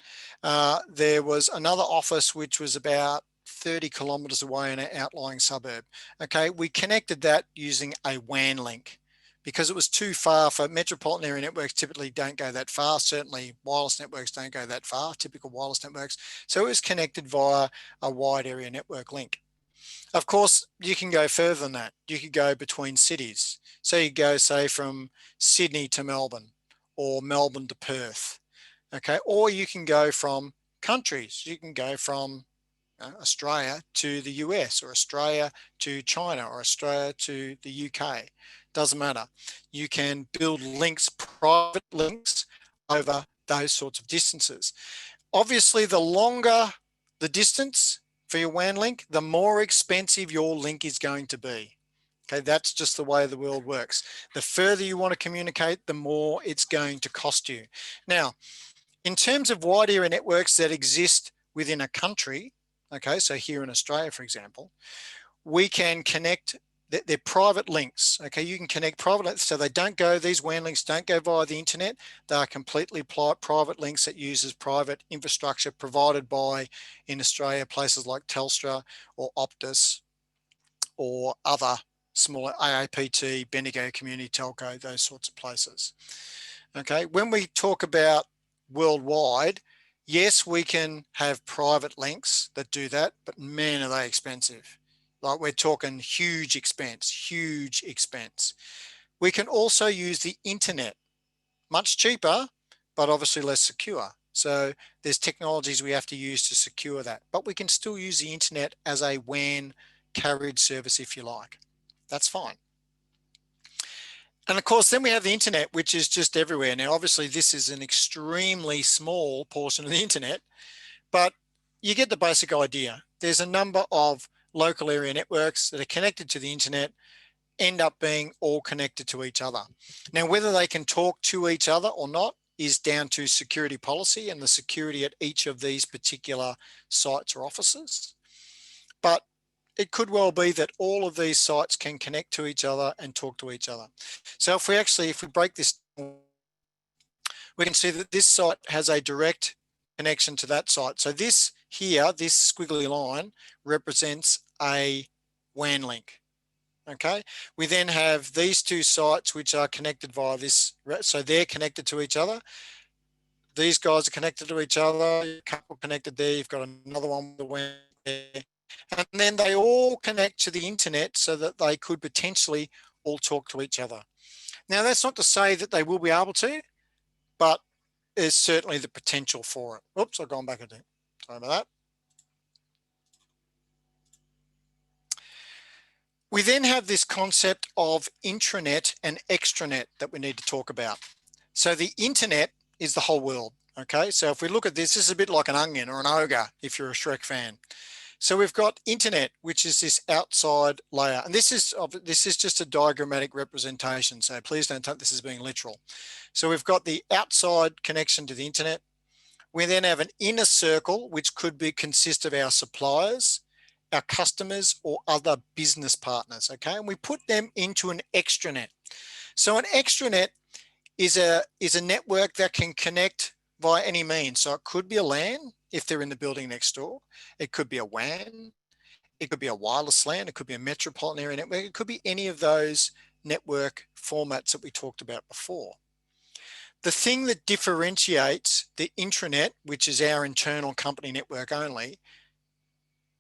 Speaker 2: There was another office which was about 30 kilometers away in an outlying suburb. Okay, we connected that using a WAN link, because it was too far for metropolitan area networks. Typically don't go that far. Certainly wireless networks don't go that far, typical wireless networks. So it was connected via a wide area network link. Of course, you can go further than that. You could go between cities. So you go, say, from Sydney to Melbourne, or Melbourne to Perth, okay? Or you can go from countries. You can go from Australia to the US, or Australia to China, or Australia to the UK. Doesn't matter. You can build links, private links, over those sorts of distances. Obviously, the longer the distance for your WAN link, the more expensive your link is going to be. Okay, that's just the way the world works. The further you want to communicate, the more it's going to cost you. Now, in terms of wide area networks that exist within a country, okay, so here in Australia, for example, we can connect, they're private links, okay? You can connect private links, so they don't go, these WAN links don't go via the internet. They are completely private links that uses private infrastructure provided by, in Australia, places like Telstra or Optus or other smaller AAPT, Bendigo Community Telco, those sorts of places. Okay, when we talk about worldwide, yes, we can have private links that do that, but man, are they expensive. Like, we're talking huge expense, huge expense. We can also use the internet, much cheaper, but obviously less secure. So there's technologies we have to use to secure that, but we can still use the internet as a WAN carriage service if you like. That's fine. And of course, then we have the internet, which is just everywhere. Now, obviously, this is an extremely small portion of the internet, but you get the basic idea. There's a number of local area networks that are connected to the internet, end up being all connected to each other. Now, whether they can talk to each other or not is down to security policy and the security at each of these particular sites or offices. But it could well be that all of these sites can connect to each other and talk to each other. So if we break this, we can see that this site has a direct connection to that site. So this here, this squiggly line represents a WAN link. Okay, we then have these two sites which are connected via this, so they're connected to each other. These guys are connected to each other, a couple connected there, you've got another one with the WAN there. And then they all connect to the internet so that they could potentially all talk to each other. Now, that's not to say that they will be able to, but there's certainly the potential for it. Oops, I've gone back a bit. Sorry about that. We then have this concept of intranet and extranet that we need to talk about. So the internet is the whole world, okay? So if we look at this, this is a bit like an onion or an ogre if you're a Shrek fan. So we've got internet, which is this outside layer. And this is just a diagrammatic representation. So please don't take this as being literal. So we've got the outside connection to the internet. We then have an inner circle, which could consist of our suppliers, our customers, or other business partners, okay? And we put them into an extranet. So an extranet is a network that can connect via any means. So it could be a LAN if they're in the building next door. It could be a WAN. It could be a wireless LAN. It could be a metropolitan area network. It could be any of those network formats that we talked about before. The thing that differentiates the intranet, which is our internal company network only,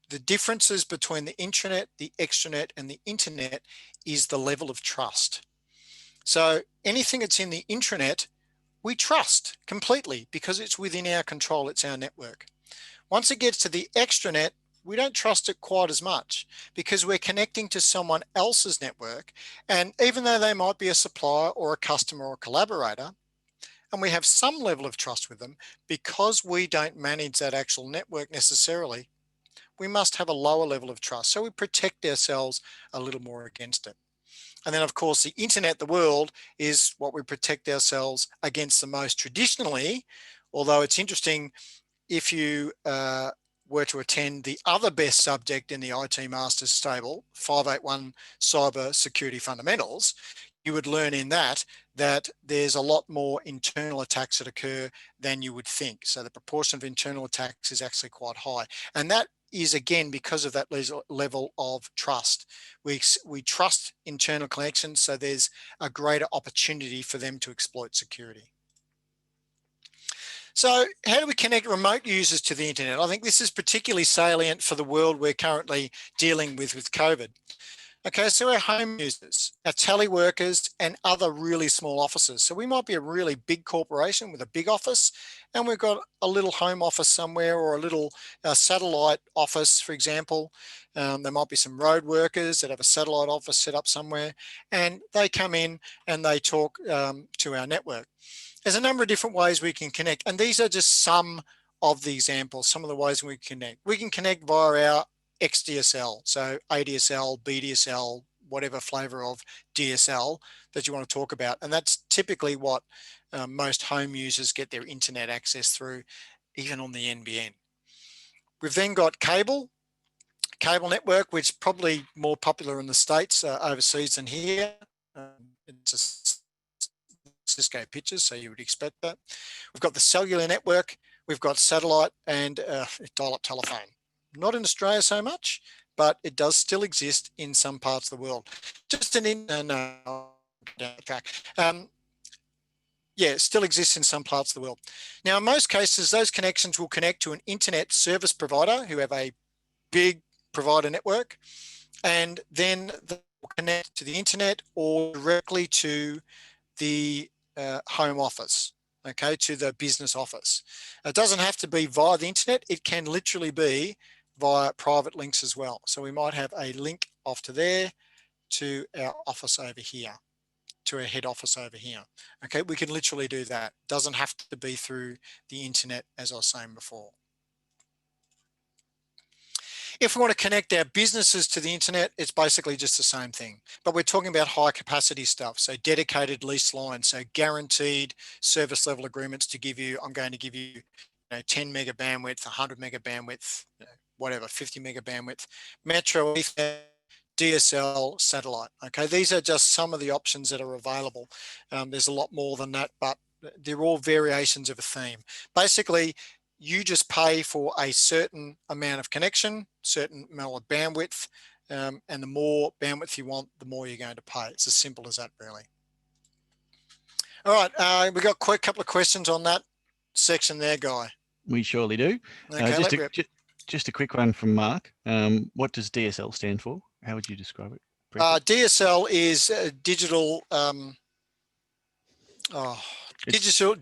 Speaker 2: the differences between the intranet, the extranet, and the internet is the level of trust. So anything that's in the intranet, we trust completely because it's within our control, it's our network. Once it gets to the extranet, we don't trust it quite as much because we're connecting to someone else's network. And even though they might be a supplier or a customer or a collaborator, and we have some level of trust with them, because we don't manage that actual network necessarily, we must have a lower level of trust. So we protect ourselves a little more against it. And then of course the internet, the world, is what we protect ourselves against the most traditionally, although it's interesting, if you were to attend the other best subject in the IT Masters table, 581 Cyber Security Fundamentals, you would learn in that there's a lot more internal attacks that occur than you would think. So the proportion of internal attacks is actually quite high. And that is again because of that level of trust. We trust internal connections, so there's a greater opportunity for them to exploit security. So how do we connect remote users to the internet? I think this is particularly salient for the world we're currently dealing with COVID. Okay, so our home users, our teleworkers, and other really small offices. So we might be a really big corporation with a big office, and we've got a little home office somewhere, or a little satellite office, for example. There might be some road workers that have a satellite office set up somewhere, and they come in and they talk to our network. There's a number of different ways we can connect, and these are just some of the examples, some of the ways we connect. We can connect via our XDSL, so ADSL, BDSL, whatever flavor of DSL that you want to talk about. And that's typically what most home users get their internet access through, even on the NBN. We've then got cable network, which is probably more popular in the States overseas than here. It's a Cisco pictures, so you would expect that. We've got the cellular network, we've got satellite, and dial-up telephone. Not in Australia so much, but it does still exist in some parts of the world. Just yeah, it still exists in some parts of the world. Now, in most cases, those connections will connect to an internet service provider who have a big provider network, and then they'll connect to the internet or directly to the home office, okay, to the business office. It doesn't have to be via the internet. It can literally be via private links as well. So we might have a link off to there, to our office over here, to our head office over here. Okay, we can literally do that. Doesn't have to be through the internet, as I was saying before. If we want to connect our businesses to the internet, it's basically just the same thing, but we're talking about high capacity stuff. So dedicated lease lines, so guaranteed service level agreements to give you, I'm going to give you, 10 mega bandwidth, 100 mega bandwidth, whatever, 50 mega bandwidth, metro Ethernet, DSL, satellite. Okay, these are just some of the options that are available. There's a lot more than that, but they're all variations of a theme. Basically, you just pay for a certain amount of connection, certain amount of bandwidth, and the more bandwidth you want, the more you're going to pay. It's as simple as that, really. All right, we've got a couple of questions on that section there, Guy.
Speaker 1: We surely do.
Speaker 2: Okay,
Speaker 1: just a quick one from Mark. What does DSL stand for? How would you describe it?
Speaker 2: DSL is digital. Digital.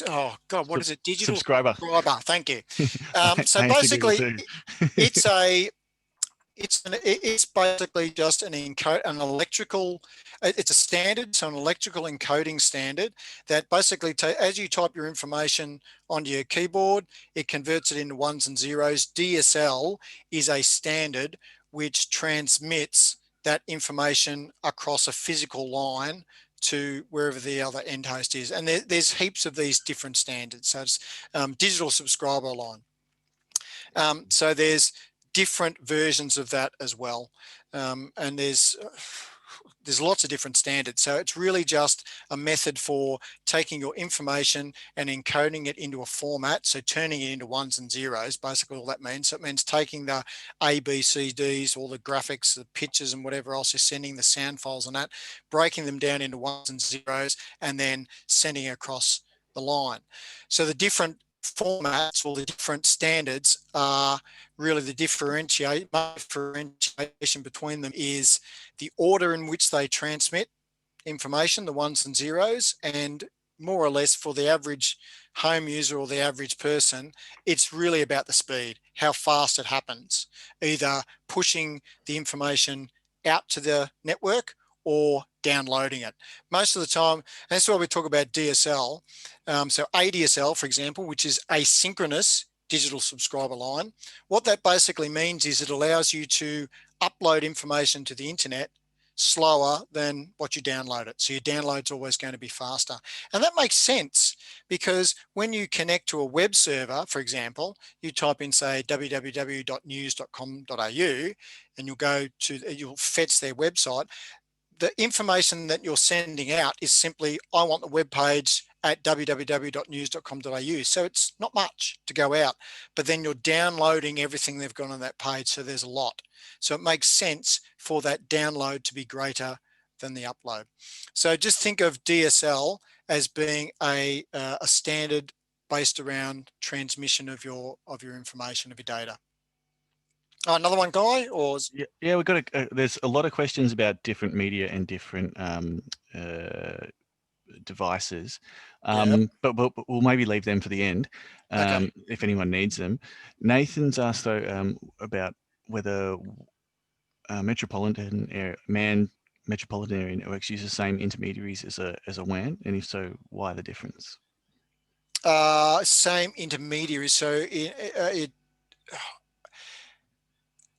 Speaker 2: Oh God, what is it? Digital
Speaker 1: subscriber.
Speaker 2: Thank you. So basically, it's basically just an electrical. It's a standard, so an electrical encoding standard that basically, as you type your information onto your keyboard, it converts it into ones and zeros. DSL is a standard which transmits that information across a physical line to wherever the other end host is. And there's heaps of these different standards. So it's digital subscriber line. So there's different versions of that as well. And there's lots of different standards. So it's really just a method for taking your information and encoding it into a format. So turning it into ones and zeros, basically all that means. So it means taking the A, B, C, Ds, all the graphics, the pictures and whatever else you're sending, the sound files and that, breaking them down into ones and zeros, and then sending it across the line. So the different formats or the different standards are really the differentiation between them is the order in which they transmit information, the ones and zeros, and more or less for the average home user or the average person, it's really about the speed, how fast it happens, either pushing the information out to the network or downloading it. Most of the time, and that's why we talk about DSL. So ADSL, for example, which is asynchronous digital subscriber line. What that basically means is it allows you to upload information to the internet slower than what you download it. So your download's always going to be faster. And that makes sense because when you connect to a web server, for example, you type in, say, www.news.com.au, and you'll fetch their website. The information that you're sending out is simply, I want the web page at www.news.com.au. So it's not much to go out, but then you're downloading everything they've got on that page. So there's a lot. So it makes sense for that download to be greater than the upload. So just think of DSL as being a standard based around transmission of your information, of your data. Oh, another one, Guy, or?
Speaker 1: Yeah, we've got there's a lot of questions about different media and different devices, but we'll maybe leave them for the end,
Speaker 2: Okay.
Speaker 1: if anyone needs them. Nathan's asked though about whether metropolitan area networks use the same intermediaries as a WAN, and if so, why the difference?
Speaker 2: Same intermediaries. So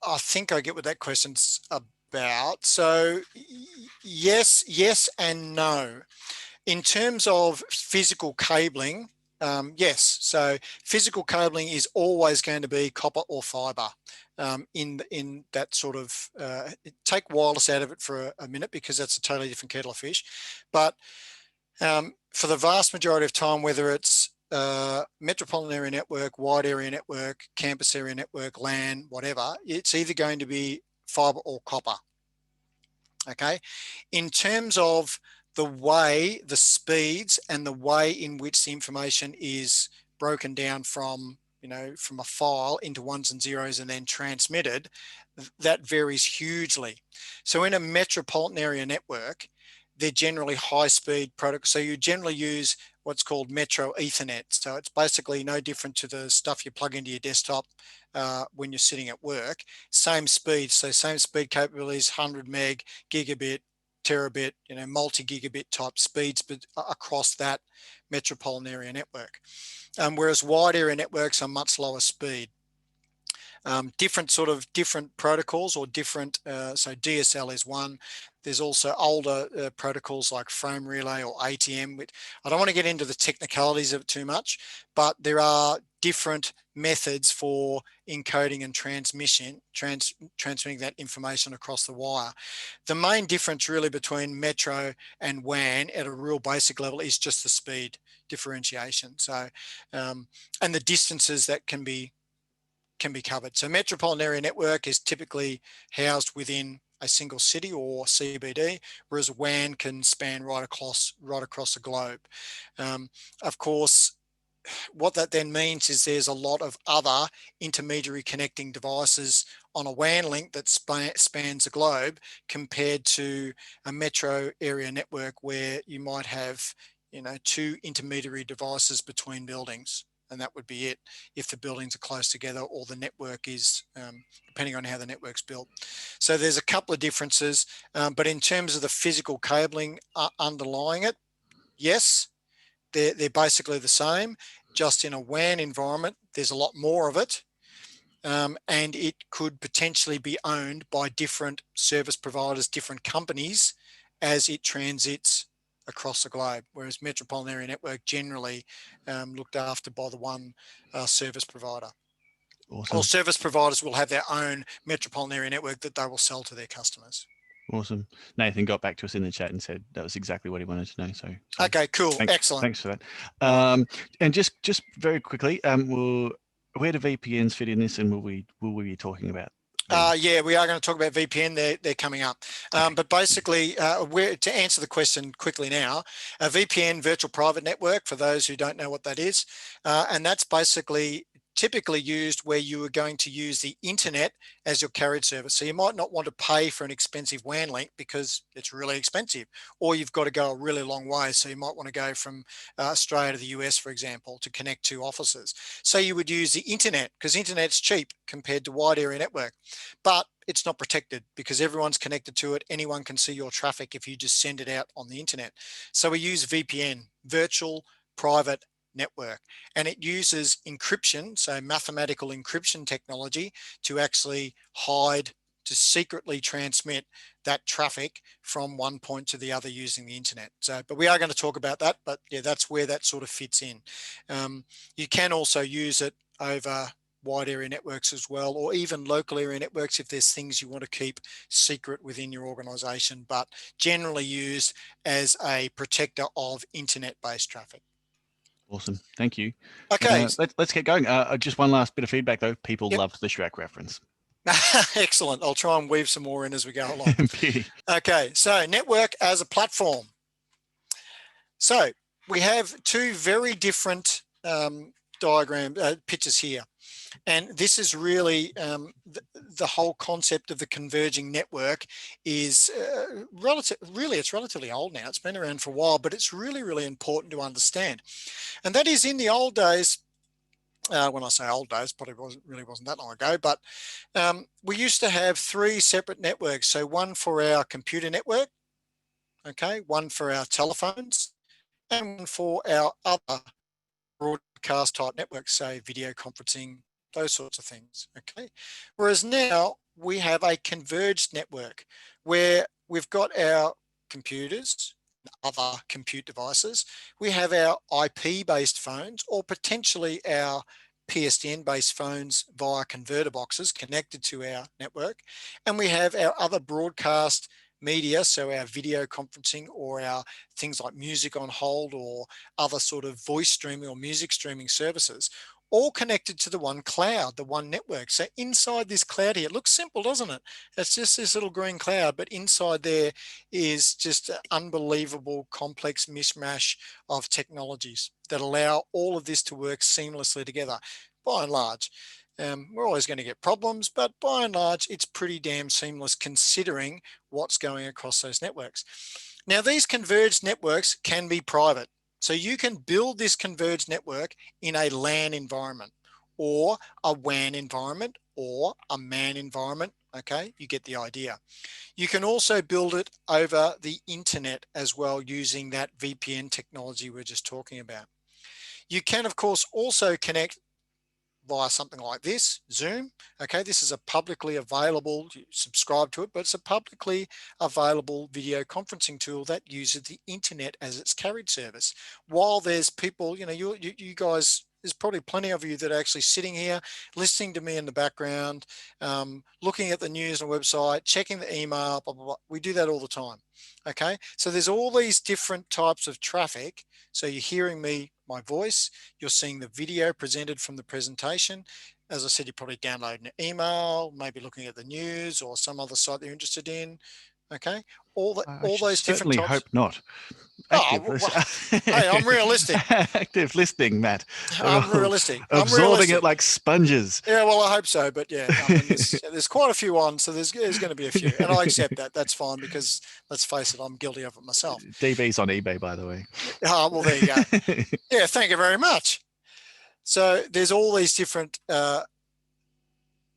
Speaker 2: I think I get what that question's about. So yes and no. In terms of physical cabling, yes. So physical cabling is always going to be copper or fiber. In that sort of take wireless out of it for a minute, because that's a totally different kettle of fish. But for the vast majority of time, whether it's metropolitan area network, wide area network, campus area network, LAN, whatever, it's either going to be fiber or copper. Okay. In terms of the way, the speeds, and the way in which the information is broken down from, from a file into ones and zeros and then transmitted, that varies hugely. So in a metropolitan area network, they're generally high-speed protocols. So you generally use what's called Metro Ethernet. So it's basically no different to the stuff you plug into your desktop when you're sitting at work. Same speed. So same speed capabilities, 100 meg, gigabit, terabit, multi-gigabit type speeds, but across that metropolitan area network. Whereas wide area networks are much lower speed. Different protocols, or different, so DSL is one. There's also older protocols like frame relay or ATM. Which I don't want to get into the technicalities of it too much, but there are different methods for encoding and transmitting that information across the wire. The main difference really between Metro and WAN at a real basic level is just the speed differentiation. So, and the distances that can be covered. So metropolitan area network is typically housed within a single city or CBD, whereas WAN can span right across the globe. Of course, what that then means is there's a lot of other intermediary connecting devices on a WAN link that spans the globe, compared to a metro area network where you might have, 2 intermediary devices between buildings. And that would be it if the buildings are close together, or the network is, depending on how the network's built. So there's a couple of differences, but in terms of the physical cabling underlying it, yes, they're basically the same. Just in a WAN environment, there's a lot more of it, and it could potentially be owned by different service providers, different companies, as it transits across the globe, whereas metropolitan area network generally looked after by the one service provider.
Speaker 1: Awesome.
Speaker 2: All service providers will have their own metropolitan area network that they will sell to their customers.
Speaker 1: Awesome. Nathan got back to us in the chat and said that was exactly what he wanted to know. So
Speaker 2: okay, cool, excellent.
Speaker 1: Thanks for that. And just very quickly, where do VPNs fit in this, and will we be talking about?
Speaker 2: Yeah, we are going to talk about VPN. They're coming up. Okay. But basically, to answer the question quickly now, a VPN, virtual private network, for those who don't know what that is, and that's basically typically used where you are going to use the internet as your carriage service. So you might not want to pay for an expensive WAN link because it's really expensive, or you've got to go a really long way. So you might want to go from Australia to the US, for example, to connect 2 offices. So you would use the internet, because internet's cheap compared to wide area network, but it's not protected because everyone's connected to it. Anyone can see your traffic if you just send it out on the internet. So we use VPN, virtual private network, and it uses encryption, so mathematical encryption technology, to actually hide, to secretly transmit that traffic from one point to the other using the internet. So, but we are going to talk about that, but yeah, that's where that sort of fits in. You can also use it over wide area networks as well, or even local area networks if there's things you want to keep secret within your organization, but generally used as a protector of internet-based traffic.
Speaker 1: Awesome. Thank you.
Speaker 2: Okay.
Speaker 1: Let's get going. Just one last bit of feedback though. People
Speaker 2: Yep.
Speaker 1: loved the Shrek reference.
Speaker 2: Excellent. I'll try and weave some more in as we go along.
Speaker 1: Beauty.
Speaker 2: Okay, so network as a platform. So we have two very different pictures here. And this is really the whole concept of the converging network is it's relatively old now. It's been around for a while, but it's really, really important to understand. And that is, in the old days, when I say old days, probably wasn't that long ago, but we used to have three separate networks. So one for our computer network, okay, one for our telephones, and one for our other broadcast type networks, say video conferencing, those sorts of things, okay? Whereas now we have a converged network where we've got our computers, other compute devices, we have our IP-based phones, or potentially our PSTN-based phones via converter boxes connected to our network, and we have our other broadcast media, so our video conferencing or our things like music on hold or other sort of voice streaming or music streaming services, all connected to the one cloud, the one network. So inside this cloud here, it looks simple, doesn't it? It's just this little green cloud, but inside there is just an unbelievable complex mishmash of technologies that allow all of this to work seamlessly together, by and large. We're always going to get problems, but by and large, it's pretty damn seamless considering what's going across those networks. Now, these converged networks can be private. So you can build this converged network in a LAN environment or a WAN environment or a MAN environment. Okay, you get the idea. You can also build it over the internet as well using that VPN technology we're just talking about. You can, of course, also connect via something like this, Zoom. Okay, this is a publicly available, you subscribe to it, but it's a publicly available video conferencing tool that uses the internet as its carried service. While there's people, you know, you guys, there's probably plenty of you that are actually sitting here listening to me in the background, looking at the news and website, checking the email, blah, blah, blah. We do that all the time. Okay, so there's all these different types of traffic. So you're hearing me, my voice, you're seeing the video presented from the presentation. As I said, you're probably downloading an email, maybe looking at the news or some other site that you're interested in. Okay, all those different
Speaker 1: certainly
Speaker 2: types.
Speaker 1: Hope not.
Speaker 2: Oh, hey, I'm realistic.
Speaker 1: Active listening, Matt.
Speaker 2: I'm realistic.
Speaker 1: Absorbing it like sponges.
Speaker 2: Yeah, well, I hope so. But yeah, I mean, there's quite a few on, so there's going to be a few. And I accept that. That's fine because, let's face it, I'm guilty of it myself.
Speaker 1: DV's on eBay, by the way.
Speaker 2: Oh, well, there you go. Yeah, thank you very much. So there's all these different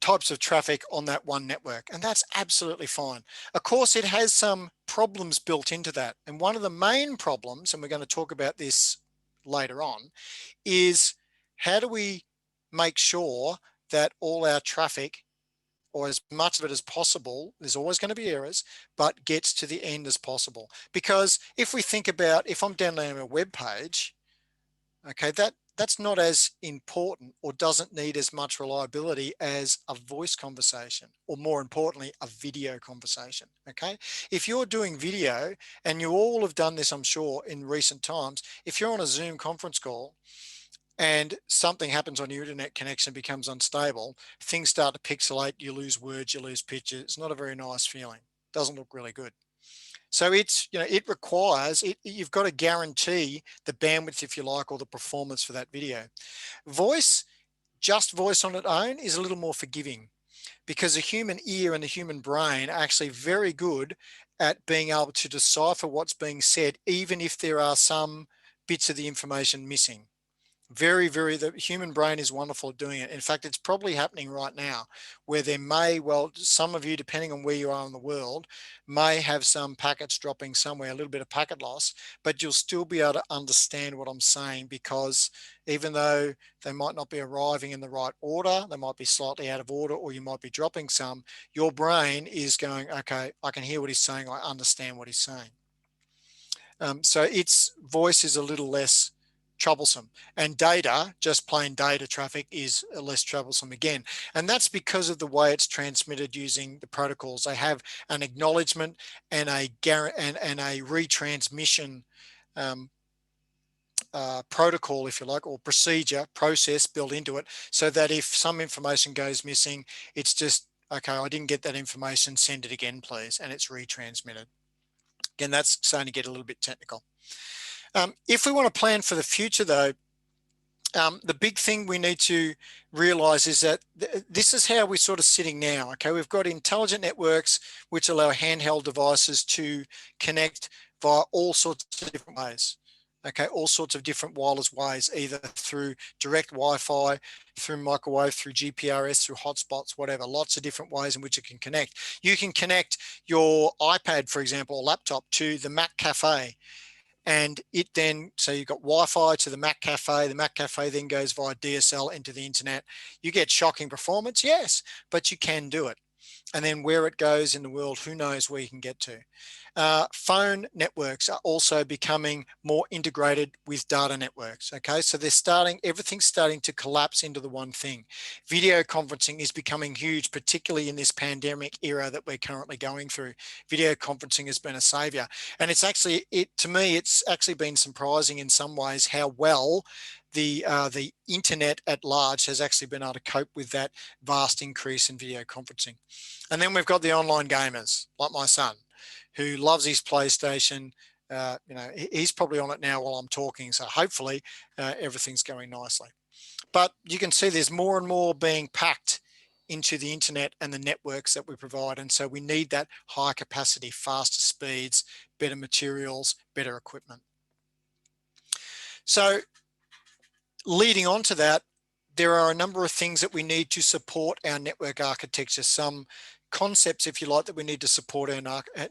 Speaker 2: types of traffic on that one network, and that's absolutely fine. Of course, it has some problems built into that. And one of the main problems, and we're going to talk about this later on, is how do we make sure that all our traffic, or as much of it as possible, there's always going to be errors, but gets to the end as possible. Because if we think about, if I'm downloading a web page, okay, that's not as important or doesn't need as much reliability as a voice conversation, or more importantly, a video conversation, okay? If you're doing video, and you all have done this, I'm sure, in recent times, if you're on a Zoom conference call and something happens on your internet connection, becomes unstable, things start to pixelate, you lose words, you lose pictures. It's not a very nice feeling. Doesn't look really good. So it's, you know, it requires, you've got to guarantee the bandwidth, if you like, or the performance for that video. Voice, just voice on its own is a little more forgiving, because the human ear and the human brain are actually very good at being able to decipher what's being said, even if there are some bits of the information missing. The human brain is wonderful at doing it. In fact, it's probably happening right now, where there may, well, some of you, depending on where you are in the world, may have some packets dropping somewhere, a little bit of packet loss, but you'll still be able to understand what I'm saying, because even though they might not be arriving in the right order, they might be slightly out of order, or you might be dropping some, your brain is going, okay, I can hear what he's saying, I understand what he's saying. So its voice is a little less troublesome, and data, just plain data traffic, is less troublesome again, and that's because of the way it's transmitted using the protocols. They have an acknowledgement and a retransmission protocol, if you like, or procedure, process built into it, so that if some information goes missing, it's just, okay, I didn't get that information, send it again, please, and it's retransmitted. Again, that's starting to get a little bit technical. If we want to plan for the future, though, the big thing we need to realize is that this is how we're sort of sitting now. Okay, we've got intelligent networks which allow handheld devices to connect via all sorts of different ways. Okay, all sorts of different wireless ways, either through direct Wi-Fi, through microwave, through GPRS, through hotspots, whatever. Lots of different ways in which it can connect. You can connect your iPad, for example, or laptop to the Mac Cafe. And it then, so you've got Wi-Fi to the Mac Cafe then goes via DSL into the internet. You get shocking performance, yes, but you can do it. And then where it goes in the world, who knows where you can get to. Phone networks are also becoming more integrated with data networks. Okay, so everything's starting to collapse into the one thing. Video conferencing is becoming huge, particularly in this pandemic era that we're currently going through. Video conferencing has been a savior. And it's actually, to me, it's actually been surprising in some ways how well the internet at large has actually been able to cope with that vast increase in video conferencing. And then we've got the online gamers, like my son, who loves his PlayStation. He's probably on it now while I'm talking, so hopefully everything's going nicely. But you can see there's more and more being packed into the internet and the networks that we provide, and so we need that high capacity, faster speeds, better materials, better equipment. So leading on to that, there are a number of things that we need to support our network architecture, some concepts, if you like, that we need to support our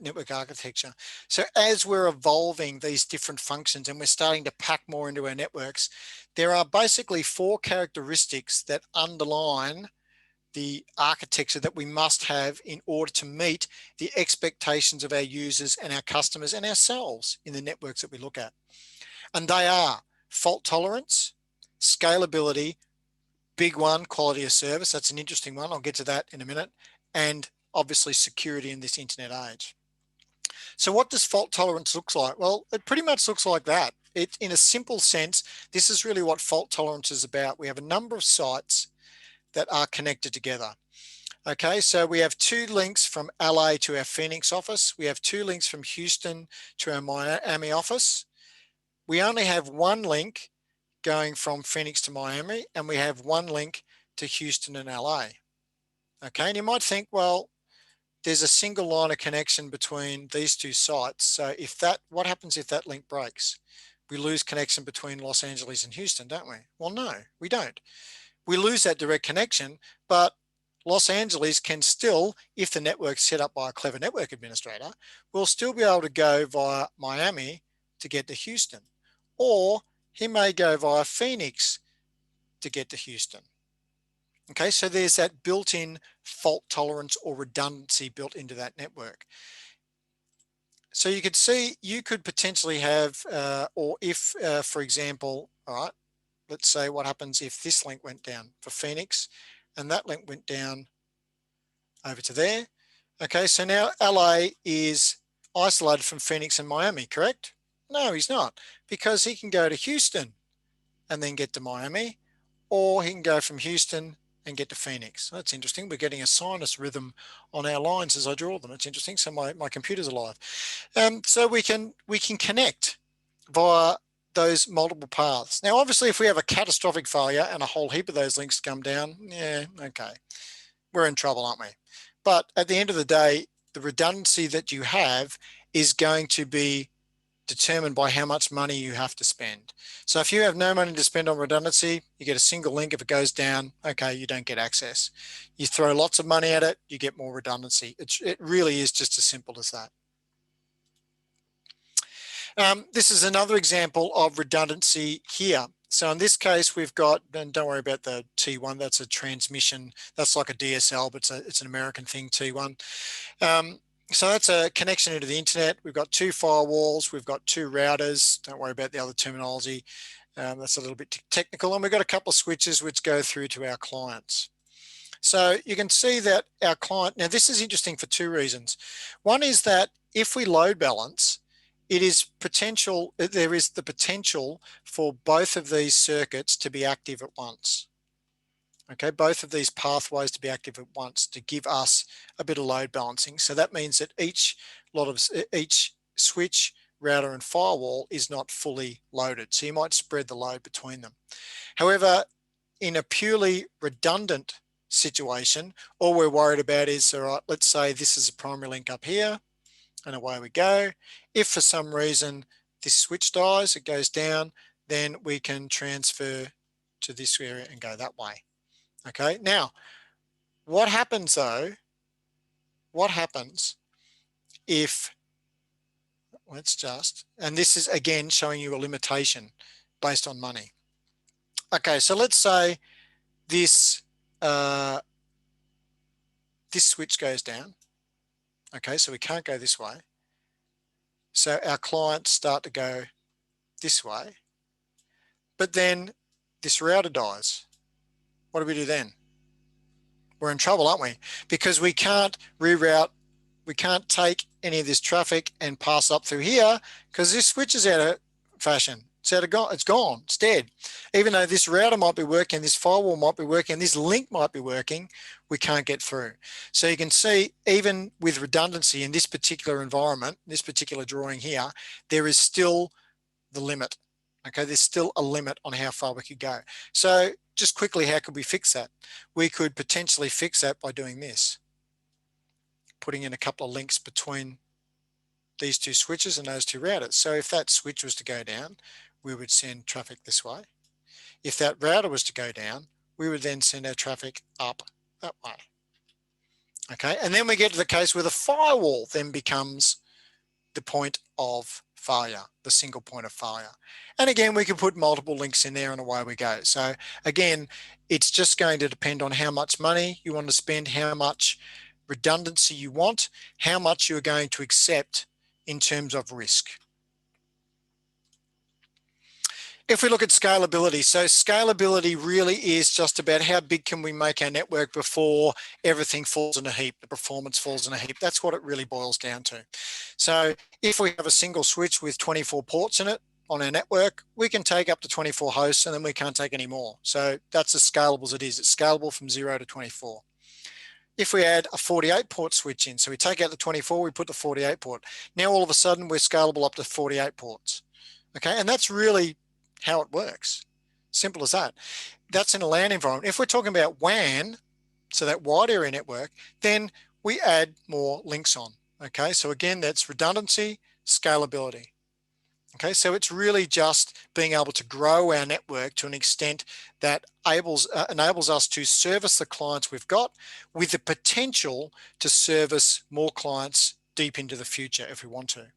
Speaker 2: network architecture. So as we're evolving these different functions and we're starting to pack more into our networks, there are basically 4 characteristics that underline the architecture that we must have in order to meet the expectations of our users and our customers and ourselves in the networks that we look at. And they are fault tolerance, scalability, big one, quality of service. That's an interesting one. I'll get to that in a minute. And obviously security in this internet age. So what does fault tolerance look like? Well, it pretty much looks like that. In a simple sense, this is really what fault tolerance is about. We have a number of sites that are connected together. Okay, so we have 2 links from LA to our Phoenix office. We have 2 links from Houston to our Miami office. We only have 1 link going from Phoenix to Miami, and we have 1 link to Houston and LA. Okay, and you might think, well, there's a single line of connection between these 2 sites. So what happens if that link breaks? We lose connection between Los Angeles and Houston, don't we? Well, no, we don't. We lose that direct connection, but Los Angeles can still, if the network's set up by a clever network administrator, will still be able to go via Miami to get to Houston, or he may go via Phoenix to get to Houston. Okay, so there's that built-in fault tolerance or redundancy built into that network. So you could see, you could potentially have, or if, for example, all right, let's say what happens if this link went down for Phoenix and that link went down over to there. Okay, so now LA is isolated from Phoenix and Miami, correct? No, he's not, because he can go to Houston and then get to Miami, or he can go from Houston and get to Phoenix. That's interesting. We're getting a sinus rhythm on our lines as I draw them. It's interesting. So my computer's alive. So we can connect via those multiple paths. Now, obviously, if we have a catastrophic failure and a whole heap of those links come down, yeah, okay, we're in trouble, aren't we? But at the end of the day, the redundancy that you have is going to be determined by how much money you have to spend. So if you have no money to spend on redundancy, you get a single link. If it goes down, okay, you don't get access. You throw lots of money at it, you get more redundancy. It really is just as simple as that. This is another example of redundancy here. So in this case, we've got, and don't worry about the T1, that's a transmission. That's like a DSL, but it's an American thing, T1. So that's a connection into the internet. We've got 2 firewalls, we've got 2 routers. Don't worry about the other terminology. That's a little bit technical. And we've got a couple of switches which go through to our clients. So you can see that our client, now this is interesting for 2 reasons. One is that if we load balance, there is the potential for both of these circuits to be active at once. Okay, both of these pathways to be active at once to give us a bit of load balancing. So that means that each switch, router, and firewall is not fully loaded. So you might spread the load between them. However, in a purely redundant situation, all we're worried about is, all right, let's say this is a primary link up here, and away we go. If for some reason this switch dies, it goes down, then we can transfer to this area and go that way. Okay, now, what happens though? What happens if, and this is again showing you a limitation based on money. Okay, so let's say this this switch goes down. Okay, so we can't go this way. So our clients start to go this way, but then this router dies. What do we do then? We're in trouble, aren't we? Because we can't reroute, we can't take any of this traffic and pass up through here because this switch is out of fashion. It's gone, it's dead. Even though this router might be working, this firewall might be working, this link might be working, we can't get through. So you can see, even with redundancy in this particular environment, this particular drawing here, there is still the limit. Okay, there's still a limit on how far we could go. So just quickly, how could we fix that? We could potentially fix that by doing this. Putting in a couple of links between these two switches and those two routers. So if that switch was to go down, we would send traffic this way. If that router was to go down, we would then send our traffic up that way. Okay, and then we get to the case where the firewall then becomes the point of failure, the single point of failure. And again, we can put multiple links in there and away we go. So again, it's just going to depend on how much money you want to spend, how much redundancy you want, how much you're going to accept in terms of risk. If we look at scalability, so scalability really is just about how big can we make our network before everything falls in a heap, the performance falls in a heap. That's what it really boils down to. So if we have a single switch with 24 ports in it on our network, we can take up to 24 hosts and then we can't take any more. So that's as scalable as it is. It's scalable from 0 to 24. If we add a 48 port switch in, so we take out the 24, we put the 48 port. Now all of a sudden we're scalable up to 48 ports. Okay, and that's really how it works. Simple as that. That's in a LAN environment. If we're talking about WAN, so that wide area network, then we add more links on. Okay, so again, that's redundancy, scalability. Okay, so it's really just being able to grow our network to an extent that enables us to service the clients we've got with the potential to service more clients deep into the future if we want to.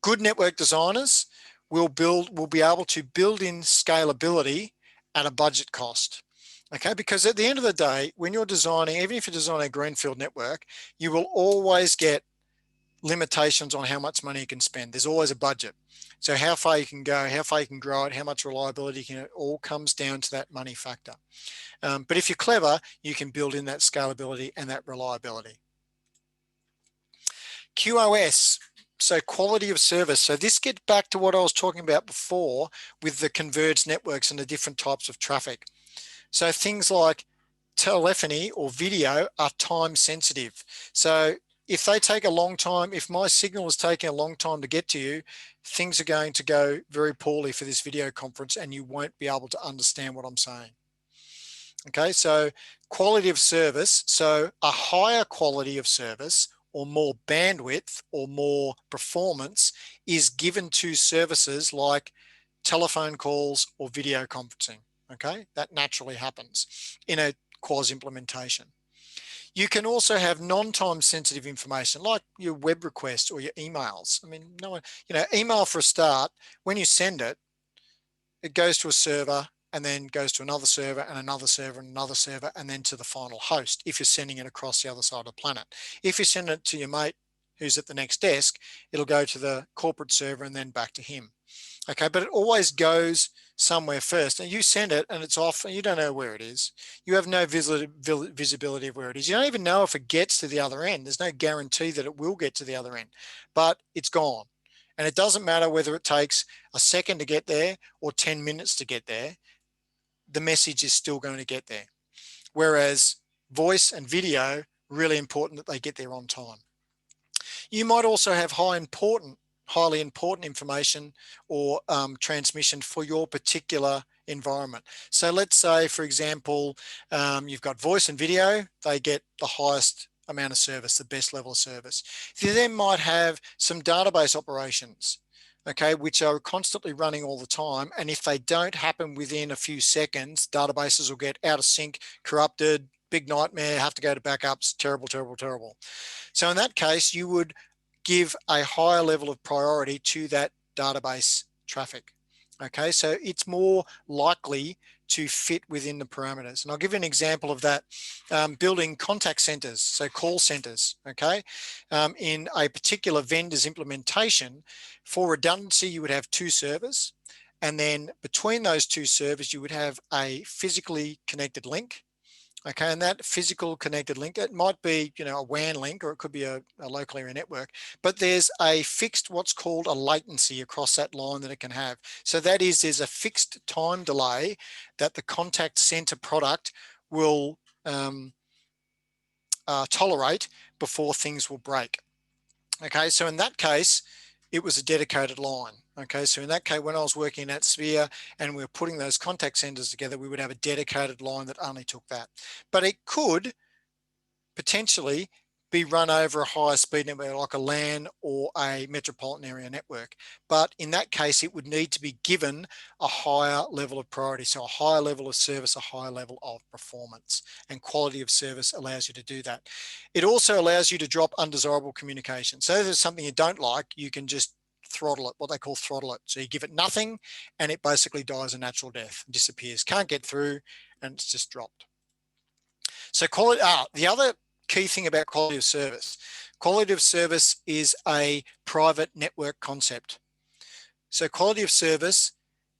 Speaker 2: Good network designers will be able to build in scalability at a budget cost. Okay, because at the end of the day, when you're designing, even if you're designing a greenfield network, you will always get limitations on how much money you can spend. There's always a budget. So how far you can go, how far you can grow it, how much reliability you can, it all comes down to that money factor. But if you're clever, you can build in that scalability and that reliability. QoS, so quality of service. So this gets back to what I was talking about before with the converged networks and the different types of traffic. So things like telephony or video are time sensitive. So if they take a long time, if my signal is taking a long time to get to you, things are going to go very poorly for this video conference and you won't be able to understand what I'm saying. Okay, so quality of service. So a higher quality of service or more bandwidth or more performance is given to services like telephone calls or video conferencing. Okay, that naturally happens in a quasi implementation. You can also have non-time sensitive information like your web requests or your emails. I mean, no one, email for a start, when you send it, it goes to a server and then goes to another server and another server and another server and then to the final host if you're sending it across the other side of the planet. If you send it to your mate who's at the next desk, it'll go to the corporate server and then back to him. Okay, but it always goes somewhere first and you send it and it's off and you don't know where it is. You have no visibility of where it is. You don't even know if it gets to the other end. There's no guarantee that it will get to the other end, but it's gone. And it doesn't matter whether it takes a second to get there or 10 minutes to get there, the message is still going to get there. Whereas voice and video, really important that they get there on time. You might also have highly important information or transmission for your particular environment. So let's say, for example, you've got voice and video, they get the highest amount of service, the best level of service. You then might have some database operations, okay, which are constantly running all the time. And if they don't happen within a few seconds, databases will get out of sync, corrupted, big nightmare, have to go to backups, terrible, terrible, terrible. So in that case, you would give a higher level of priority to that database traffic. Okay, so it's more likely to fit within the parameters. And I'll give you an example of that. Building contact centers, so call centers, okay? In a particular vendor's implementation, for redundancy, you would have 2 servers. And then between those 2 servers, you would have a physically connected link. Okay, and that physical connected link, it might be, you know, a WAN link, or it could be a local area network, but there's a fixed, what's called a latency across that line that it can have. So that is, there's a fixed time delay that the contact center product will tolerate before things will break. Okay, so in that case, it was a dedicated line. Okay, so in that case, when I was working at Sphere and we were putting those contact centers together, we would have a dedicated line that only took that. But it could potentially be run over a higher speed network like a LAN or a metropolitan area network. But in that case, it would need to be given a higher level of priority. So a higher level of service, a higher level of performance, and quality of service allows you to do that. It also allows you to drop undesirable communication. So if there's something you don't like, you can just throttle it, what they call throttle it. So you give it nothing and it basically dies a natural death, disappears, can't get through, and it's just dropped. So quality, the other key thing about quality of service is a private network concept. So quality of service,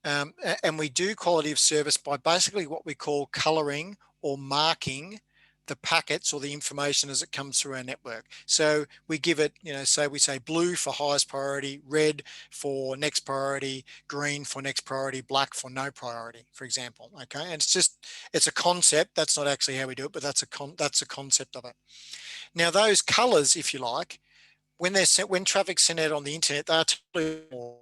Speaker 2: and we do quality of service by basically what we call coloring or marking the packets or the information as it comes through our network. So we give it, you know, so we say blue for highest priority, red for next priority, green for next priority, black for no priority, for example. Okay, and it's a concept. That's not actually how we do it, but that's a concept of it. Now those colors, if you like, when traffic's sent out on the internet, they're totally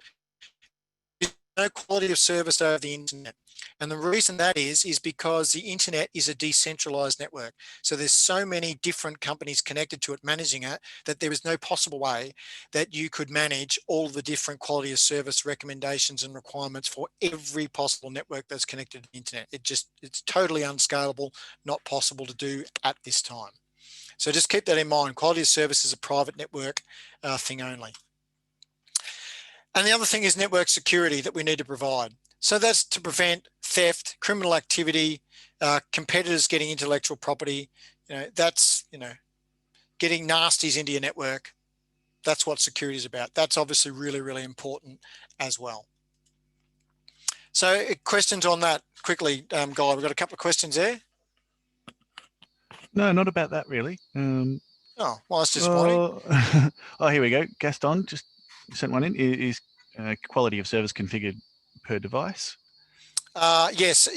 Speaker 2: no quality of service over the internet. And the reason that is because the internet is a decentralized network. So there's so many different companies connected to it, managing it, that there is no possible way that you could manage all the different quality of service recommendations and requirements for every possible network that's connected to the internet. It's totally unscalable, not possible to do at this time. So just keep that in mind. Quality of service is a private network thing only. And the other thing is network security that we need to provide. So that's to prevent theft, criminal activity, competitors getting intellectual property. You know, that's, you know, getting nasties into your network. That's what security is about. That's obviously really, really important as well. So questions on that quickly, Guy? We've got a couple of questions there.
Speaker 1: No, not about that really.
Speaker 2: Oh, well, that's disappointing.
Speaker 1: Oh, here we go. Gaston just sent one in. Is quality of service configured per device?
Speaker 2: Yes.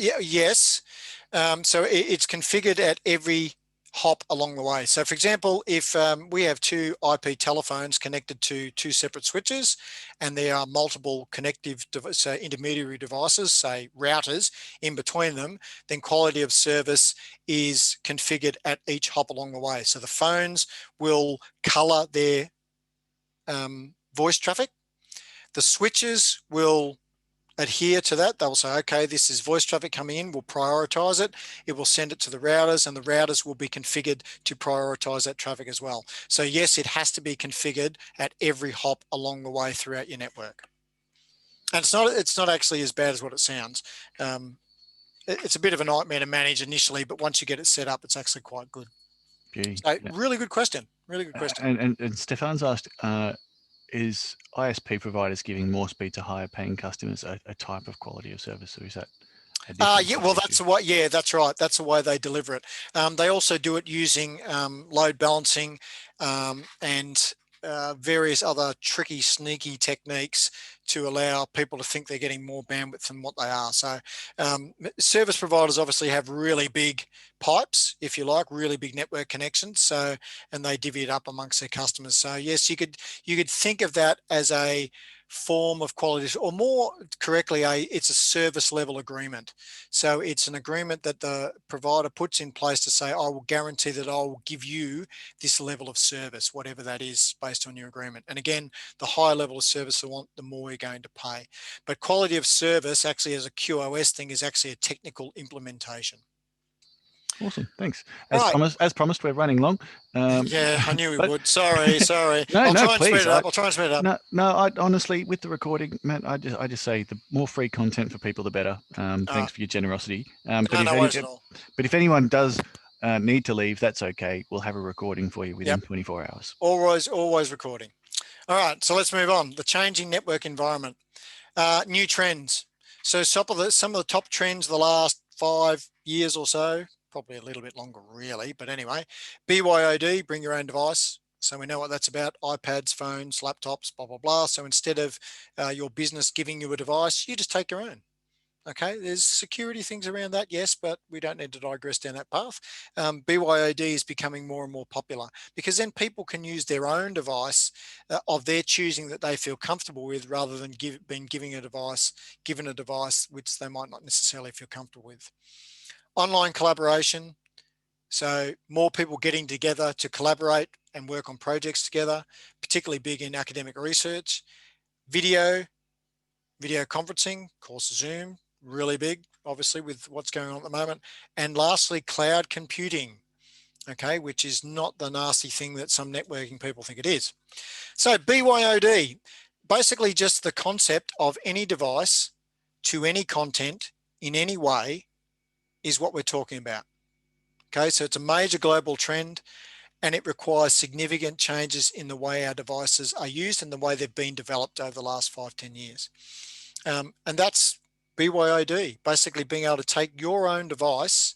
Speaker 2: So it's configured at every hop along the way. So for example, if we have 2 IP telephones connected to 2 separate switches, and there are multiple connective intermediary devices, say routers, in between them, then quality of service is configured at each hop along the way. So the phones will color their voice traffic. The switches will adhere to that. They'll say, okay, this is voice traffic coming in, we'll prioritize it. It will send it to the routers, and the routers will be configured to prioritize that traffic as well. So yes, it has to be configured at every hop along the way throughout your network. And it's not actually as bad as what it sounds. It's a bit of a nightmare to manage initially, but once you get it set up, it's actually quite good.
Speaker 1: Gee,
Speaker 2: So
Speaker 1: yeah.
Speaker 2: really good question. Really good question.
Speaker 1: And Stefan's asked, is ISP providers giving more speed to higher paying customers a type of quality of service, or is that
Speaker 2: yeah, well, that's the way. Yeah, that's right. That's the way they deliver it. They also do it using load balancing and various other tricky, sneaky techniques to allow people to think they're getting more bandwidth than what they are. So service providers obviously have really big pipes, if you like, really big network connections. So, and they divvy it up amongst their customers. So yes, you could think of that as a form of quality, or more correctly, it's a service level agreement. So it's an agreement that the provider puts in place to say, I will guarantee that I will give you this level of service, whatever that is based on your agreement. And again, the higher level of service they want, the more you're going to pay. But quality of service actually as a QoS thing is actually a technical implementation.
Speaker 1: Awesome, thanks.
Speaker 2: All right.
Speaker 1: As promised, we're running long.
Speaker 2: Yeah, I knew we would. Sorry.
Speaker 1: No,
Speaker 2: I'll try and
Speaker 1: please.
Speaker 2: speed it up. I'll try and speed it up.
Speaker 1: No. I honestly, with the recording, Matt, I just say the more free content for people, the better. Thanks for your generosity.
Speaker 2: No worries at all.
Speaker 1: But if anyone does need to leave, that's okay. We'll have a recording for you within 24 hours.
Speaker 2: Always recording. All right, so let's move on. The changing network environment, new trends. So some of the top trends the last 5 years or so, probably a little bit longer really, but anyway, BYOD, bring your own device. So we know what that's about: iPads, phones, laptops, blah, blah, blah. So instead of your business giving you a device, you just take your own. Okay, there's security things around that, yes, but we don't need to digress down that path. BYOD is becoming more and more popular because then people can use their own device of their choosing that they feel comfortable with, rather than being given a device which they might not necessarily feel comfortable with. Online collaboration, so more people getting together to collaborate and work on projects together, particularly big in academic research. Video conferencing, of course, Zoom, really big, obviously, with what's going on at the moment. And lastly, cloud computing, okay, which is not the nasty thing that some networking people think it is. So BYOD, basically just the concept of any device to any content in any way is what we're talking about. Okay, so it's a major global trend, and it requires significant changes in the way our devices are used and the way they've been developed over the last 5-10 years. And that's BYOD, basically being able to take your own device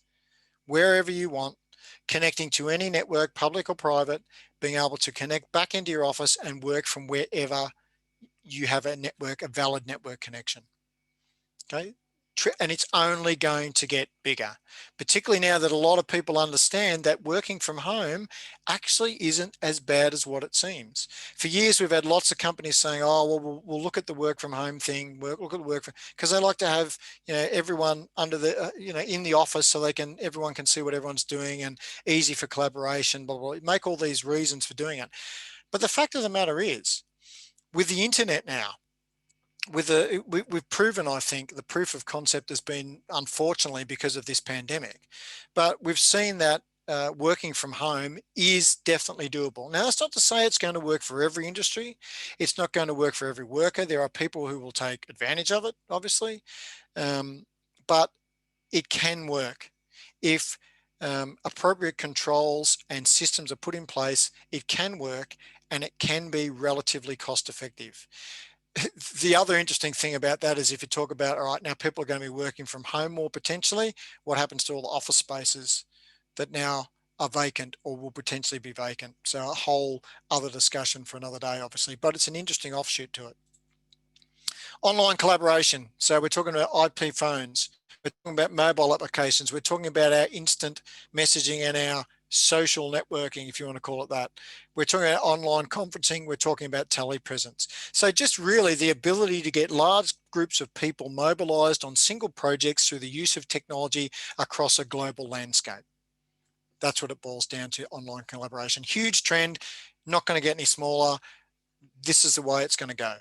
Speaker 2: wherever you want, connecting to any network, public or private, being able to connect back into your office and work from wherever you have a valid network connection. Okay. And it's only going to get bigger, particularly now that a lot of people understand that working from home actually isn't as bad as what it seems. For years, we've had lots of companies saying, oh, well, we'll look at the work from home thing, look at work from, because they like to have, everyone under the, in the office so everyone can see what everyone's doing and easy for collaboration, blah, blah, blah. Make all these reasons for doing it. But the fact of the matter is, with the internet now, we've proven, I think, the proof of concept has been, unfortunately, because of this pandemic, but we've seen that working from home is definitely doable. Now, that's not to say it's going to work for every industry. It's not going to work for every worker. There are people who will take advantage of it, obviously, but it can work. If appropriate controls and systems are put in place, it can work, and it can be relatively cost effective. The other interesting thing about that is if you talk about, all right, now people are going to be working from home more potentially, what happens to all the office spaces that now are vacant or will potentially be vacant? So a whole other discussion for another day, obviously, but it's an interesting offshoot to it. Online collaboration. So we're talking about IP phones. We're talking about mobile applications. We're talking about our instant messaging and our social networking, if you want to call it that. We're talking about online conferencing. We're talking about telepresence. So just really the ability to get large groups of people mobilized on single projects through the use of technology across a global landscape. That's what it boils down to, online collaboration. Huge trend, not going to get any smaller. This is the way it's going to go.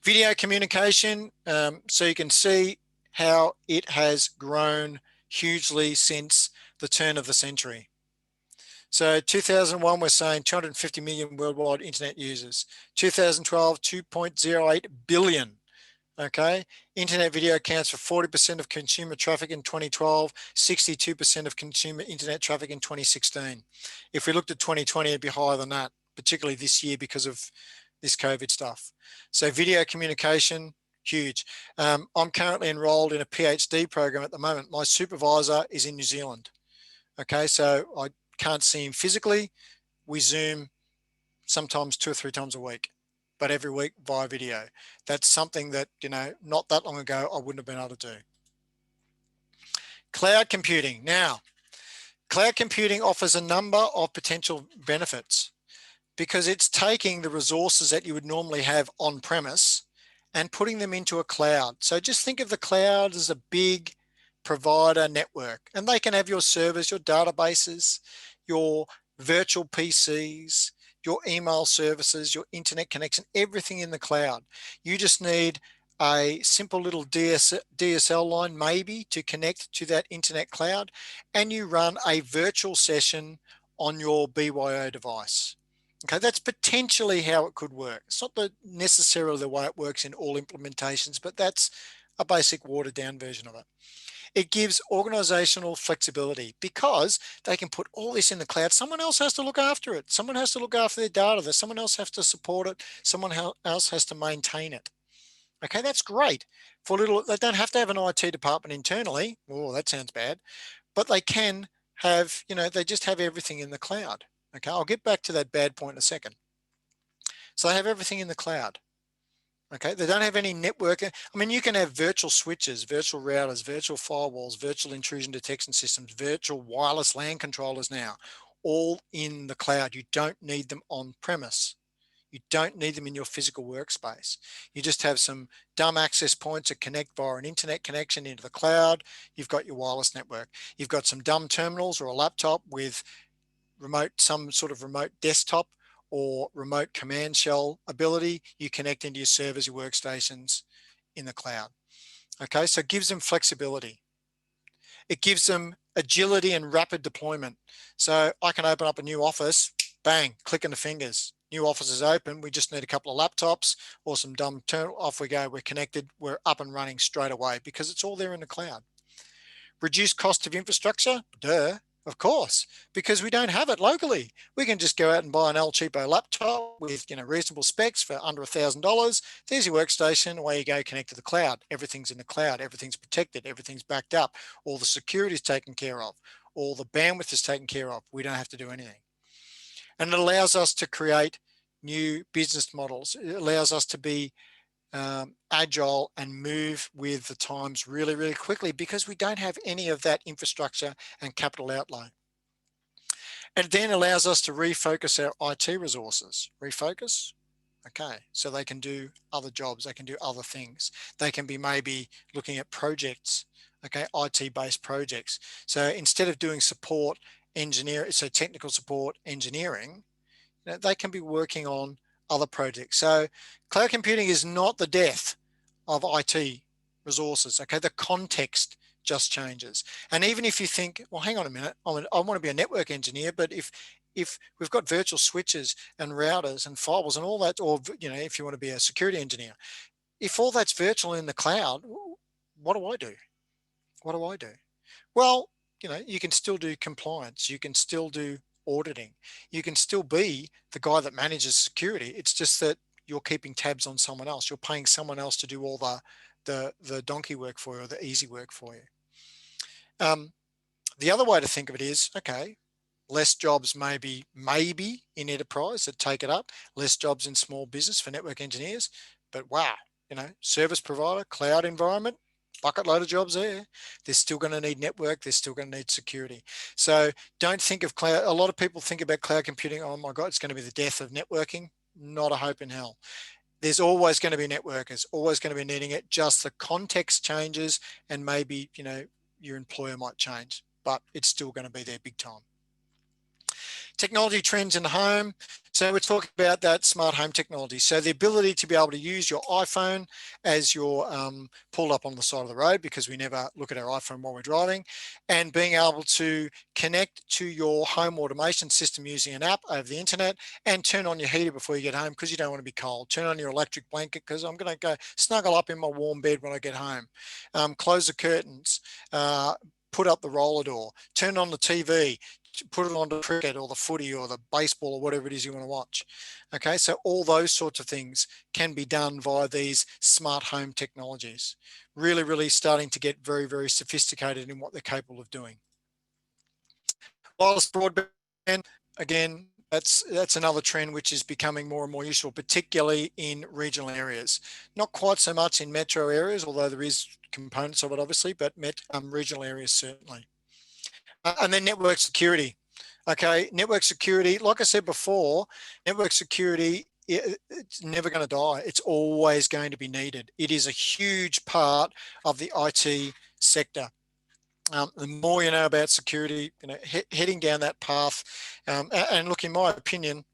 Speaker 2: Video communication, so you can see how it has grown hugely since the turn of the century. So 2001, we're saying 250 million worldwide internet users. 2012, 2.08 billion. Okay, internet video accounts for 40% of consumer traffic in 2012, 62% of consumer internet traffic in 2016. If we looked at 2020, it'd be higher than that, particularly this year because of this COVID stuff. So video communication, huge. I'm currently enrolled in a PhD program at the moment. My supervisor is in New Zealand. Okay, so I can't see him physically. We Zoom sometimes 2 or 3 times a week, but every week via video. That's something that, you know, not that long ago, I wouldn't have been able to do. Cloud computing. Now, cloud computing offers a number of potential benefits because it's taking the resources that you would normally have on premise and putting them into a cloud. So just think of the cloud as a big provider network, and they can have your servers, your databases, your virtual PCs, your email services, your internet connection, everything in the cloud. You just need a simple little DSL line maybe to connect to that internet cloud, and you run a virtual session on your BYO device. Okay, that's potentially how it could work. It's not necessarily the way it works in all implementations, but that's a basic watered down version of it. It gives organizational flexibility because they can put all this in the cloud. Someone else has to look after it. Someone has to look after their data. Someone else has to support it. Someone else has to maintain it. Okay, that's great. They don't have to have an IT department internally. Oh, that sounds bad. But they can have, you know, they just have everything in the cloud. Okay, I'll get back to that bad point in a second. So they have everything in the cloud. Okay, they don't have any network. I mean, you can have virtual switches, virtual routers, virtual firewalls, virtual intrusion detection systems, virtual wireless LAN controllers now, all in the cloud. You don't need them on premise. You don't need them in your physical workspace. You just have some dumb access points that connect via an internet connection into the cloud. You've got your wireless network. You've got some dumb terminals or a laptop with some sort of remote desktop or remote command shell ability. You connect into your servers, your workstations in the cloud. Okay, so it gives them flexibility. It gives them agility and rapid deployment. So I can open up a new office, bang, clicking the fingers. New office is open. We just need a couple of laptops or some dumb terminal. Off we go. We're connected. We're up and running straight away because it's all there in the cloud. Reduced cost of infrastructure? Duh. Of course, because we don't have it locally. We can just go out and buy an El Cheapo laptop with, you know, reasonable specs for under $1,000. There's your workstation. Away you go, connect to the cloud. Everything's in the cloud. Everything's protected. Everything's backed up. All the security is taken care of. All the bandwidth is taken care of. We don't have to do anything. And it allows us to create new business models. It allows us to be agile and move with the times really, really quickly because we don't have any of that infrastructure and capital outlay. It then allows us to refocus our IT resources. Refocus, okay, so they can do other jobs, they can do other things. They can be maybe looking at projects, okay, IT-based projects. So instead of doing support engineering, so technical support engineering, you know, they can be working on other projects. So cloud computing is not the death of IT resources. Okay, the context just changes. And even if you think, well, hang on a minute, I want to be a network engineer, but if we've got virtual switches and routers and firewalls and all that, or, you know, if you want to be a security engineer, if all that's virtual in the cloud, what do I do? What do I do? Well, you know, you can still do compliance. You can still do auditing. You can still be the guy that manages security. It's just that you're keeping tabs on someone else. You're paying someone else to do all the donkey work for you or the easy work for you. The other way to think of it is, okay, less jobs maybe in enterprise that take it up, less jobs in small business for network engineers, but wow, you know, service provider, cloud environment, bucket load of jobs there. They're still going to need network. They're still going to need security. So don't think of cloud. A lot of people think about cloud computing. Oh my God, it's going to be the death of networking. Not a hope in hell. There's always going to be networkers, always going to be needing it. Just the context changes and maybe, you know, your employer might change, but it's still going to be there big time. Technology trends in the home. So we're talking about that smart home technology. So the ability to be able to use your iPhone as you're pulled up on the side of the road, because we never look at our iPhone while we're driving, and being able to connect to your home automation system using an app over the internet and turn on your heater before you get home because you don't want to be cold. Turn on your electric blanket because I'm going to go snuggle up in my warm bed when I get home. Close the curtains. Put up the roller door. Turn on the TV. Put it on the cricket or the footy or the baseball or whatever it is you want to watch. Okay, so all those sorts of things can be done via these smart home technologies. Really, really starting to get very, very sophisticated in what they're capable of doing. Wireless broadband, again, That's another trend which is becoming more and more useful, particularly in regional areas. Not quite so much in metro areas, although there is components of it obviously, but regional areas certainly. And then network security. Okay, network security, like I said before, network security, it's never going to die. It's always going to be needed. It is a huge part of the IT sector. The more you know about security, heading down that path, and look, in my opinion,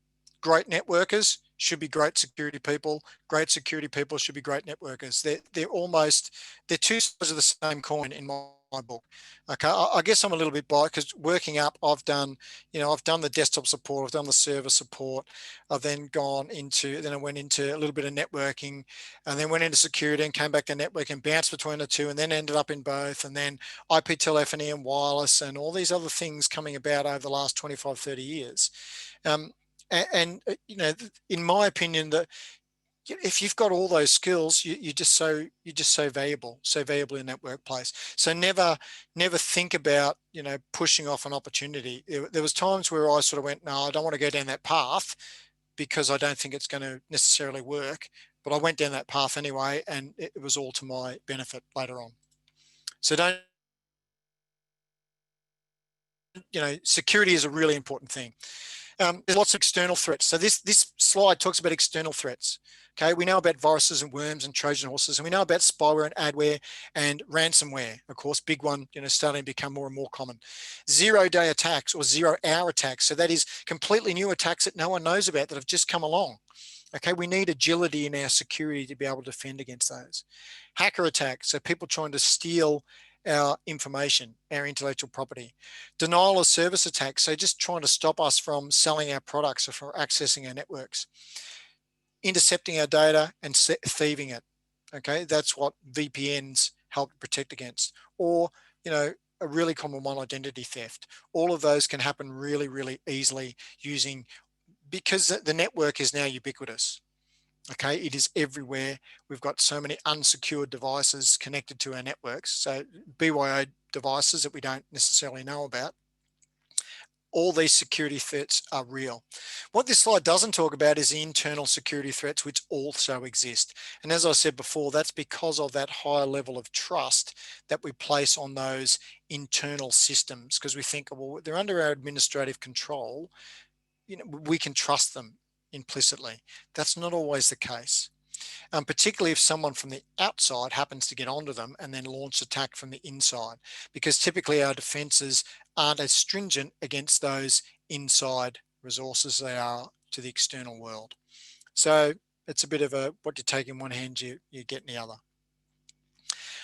Speaker 2: great networkers should be great security people. Great security people should be great networkers. They're two sides of the same coin in my book. Okay, I guess I'm a little bit biased because working up, I've done the desktop support, I've done the server support, I've then I went into a little bit of networking, and then went into security and came back to networking, bounced between the two, and then ended up in both, and then IP telephony and wireless and all these other things coming about over the last 25, 30 years. And in my opinion, that if you've got all those skills, you're just so valuable in that workplace. So never think about pushing off an opportunity. There was times where I sort of went, no, I don't want to go down that path because I don't think it's going to necessarily work. But I went down that path anyway, and it was all to my benefit later on. So security is a really important thing. There's lots of external threats. So this slide talks about external threats. Okay, we know about viruses and worms and Trojan horses, and we know about spyware and adware and ransomware. Of course, big one, starting to become more and more common. Zero-day attacks or zero-hour attacks. So that is completely new attacks that no one knows about that have just come along. Okay, we need agility in our security to be able to defend against those. Hacker attacks, so people trying to steal our information, our intellectual property. Denial of service attacks, so just trying to stop us from selling our products or from accessing our networks. Intercepting our data and thieving it. Okay, that's what VPNs help protect against. Or, a really common one, identity theft. All of those can happen really, really easily because the network is now ubiquitous. Okay, it is everywhere. We've got so many unsecured devices connected to our networks. So BYOD devices that we don't necessarily know about. All these security threats are real. What this slide doesn't talk about is the internal security threats, which also exist. And as I said before, that's because of that higher level of trust that we place on those internal systems, because we think, well, they're under our administrative control. We can trust them implicitly. That's not always the case. Particularly if someone from the outside happens to get onto them and then launch attack from the inside, because typically our defenses aren't as stringent against those inside resources they are to the external world. So it's a bit of what you take in one hand, you get in the other.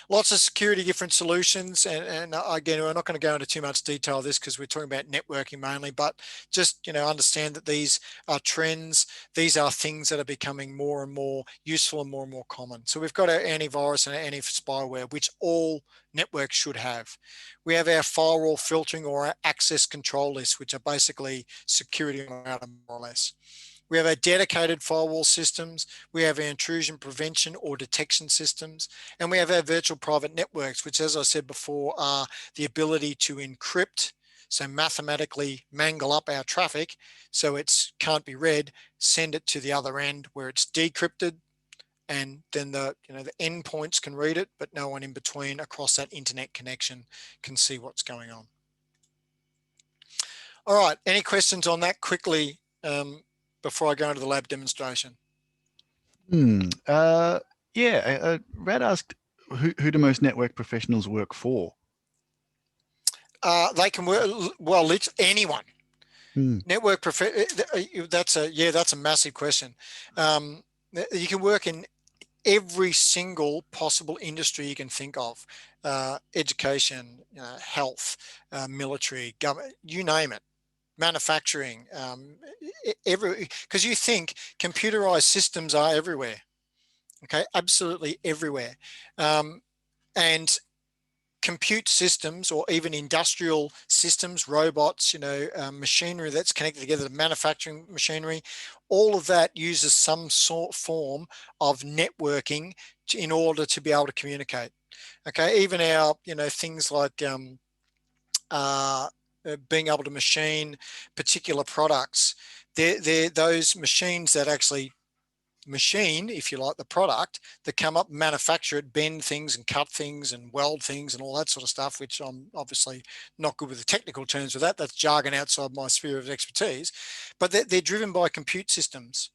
Speaker 2: Lots of security different solutions, and again, we're not going to go into too much detail of this because we're talking about networking mainly, but just understand that these are trends. These are things that are becoming more and more useful and more common. So we've got our antivirus and our anti-spyware, which all networks should have. We have our firewall filtering or our access control lists, which are basically security more or less. We have our dedicated firewall systems. We have our intrusion prevention or detection systems. And we have our virtual private networks, which, as I said before, are the ability to encrypt, so mathematically mangle up our traffic so it can't be read, send it to the other end where it's decrypted, and then the endpoints can read it, but no one in between across that internet connection can see what's going on. All right, any questions on that quickly before I go into the lab demonstration?
Speaker 1: Yeah, Rad asked, who do most network professionals work for?
Speaker 2: They can work, well, it's anyone. Network that's a massive question. You can work in every single possible industry you can think of, education, health, military, government, you name it. Manufacturing, because you think computerized systems are everywhere. Okay, absolutely everywhere. And compute systems or even industrial systems, robots, machinery that's connected together, manufacturing machinery, all of that uses some form of networking in order to be able to communicate. Okay, even our, things like being able to machine particular products, they're those machines that actually machine, if you like, the product, that come up, manufacture it, bend things and cut things and weld things and all that sort of stuff, which I'm obviously not good with the technical terms of that. That's jargon outside my sphere of expertise. But they're driven by compute systems.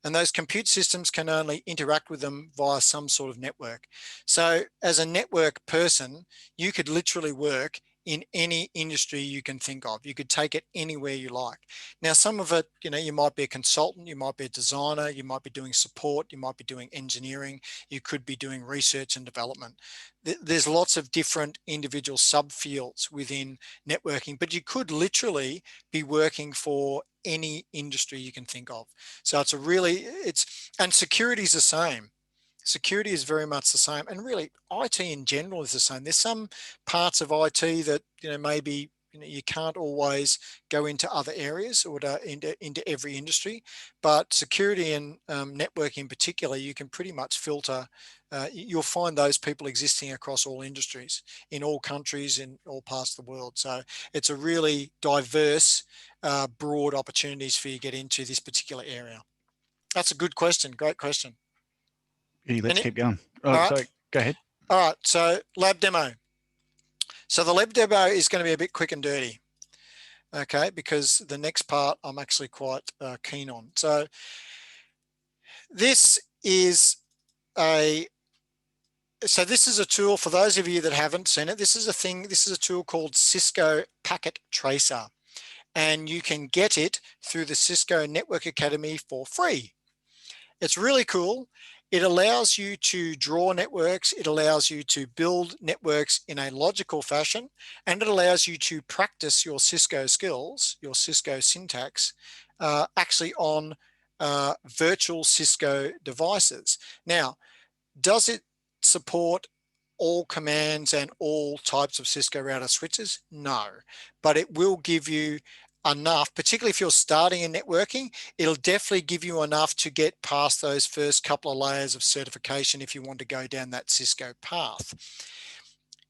Speaker 2: And those compute systems can only interact with them via some sort of network. So as a network person, you could literally work in any industry you can think of. You could take it anywhere you like. Now, some of it, you know, you might be a consultant, you might be a designer, you might be doing support, you might be doing engineering, you could be doing research and development. There's lots of different individual subfields within networking, but you could literally be working for any industry you can think of. So it's a really, and security is the same. Security is very much the same, and really IT in general is the same. There's some parts of IT that, you know, maybe, you know, you can't always go into other areas or into every industry, but security and networking in particular, you can pretty much filter. You'll find those people existing across all industries, in all countries, in all parts of the world. So it's a really diverse, broad opportunities for you to get into this particular area. That's a good question. Great question.
Speaker 1: Let's keep going.
Speaker 2: All
Speaker 1: Oh,
Speaker 2: right.
Speaker 1: sorry, go ahead.
Speaker 2: All right, so lab demo. So the lab demo is going to be a bit quick and dirty, okay, because the next part I'm actually quite keen on. So this is a tool for those of you that haven't seen it. This is a tool called Cisco Packet Tracer, and you can get it through the Cisco Network Academy for free. It's really cool. It allows you to draw networks. It allows you to build networks in a logical fashion, and it allows you to practice your Cisco skills, your Cisco syntax, actually on virtual Cisco devices. Now, does it support all commands and all types of Cisco router switches? No, but it will give you enough, particularly if you're starting in networking, it'll definitely give you enough to get past those first couple of layers of certification if you want to go down that Cisco path.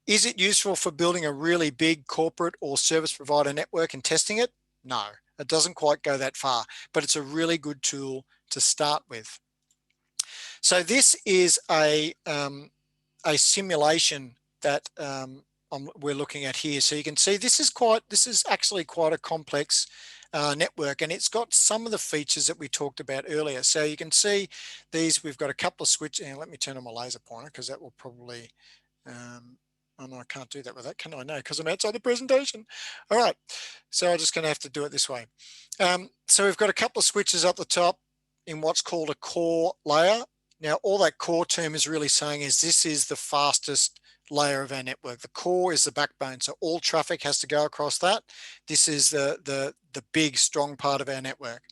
Speaker 2: Is it useful for building a really big corporate or service provider network and testing it? No, it doesn't quite go that far, but it's a really good tool to start with. So this is a simulation that we're looking at here. So you can see this is actually quite a complex network, and it's got some of the features that we talked about earlier. So you can see these, we've got a couple of switches, and let me turn on my laser pointer because that will probably, oh no, I can't do that with that, can I? No, because I'm outside the presentation. All right, so I'm just going to have to do it this way. So we've got a couple of switches up the top in what's called a core layer. Now, all that core term is really saying is this is the fastest layer of our network. The core is the backbone, so all traffic has to go across that. This is the big, strong part of our network.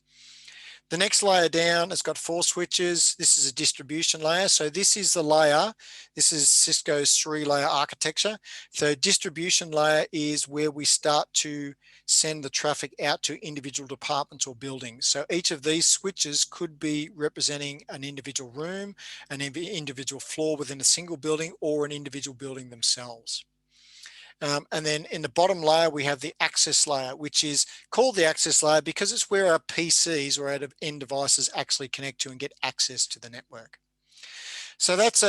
Speaker 2: The next layer down has got 4 switches. This is a distribution layer. So this is the layer. This is Cisco's 3-layer architecture. So distribution layer is where we start to send the traffic out to individual departments or buildings. So each of these switches could be representing an individual room, an individual floor within a single building, or an individual building themselves. And then in the bottom layer, we have the access layer, which is called the access layer because it's where our PCs or our end devices actually connect to and get access to the network. So that's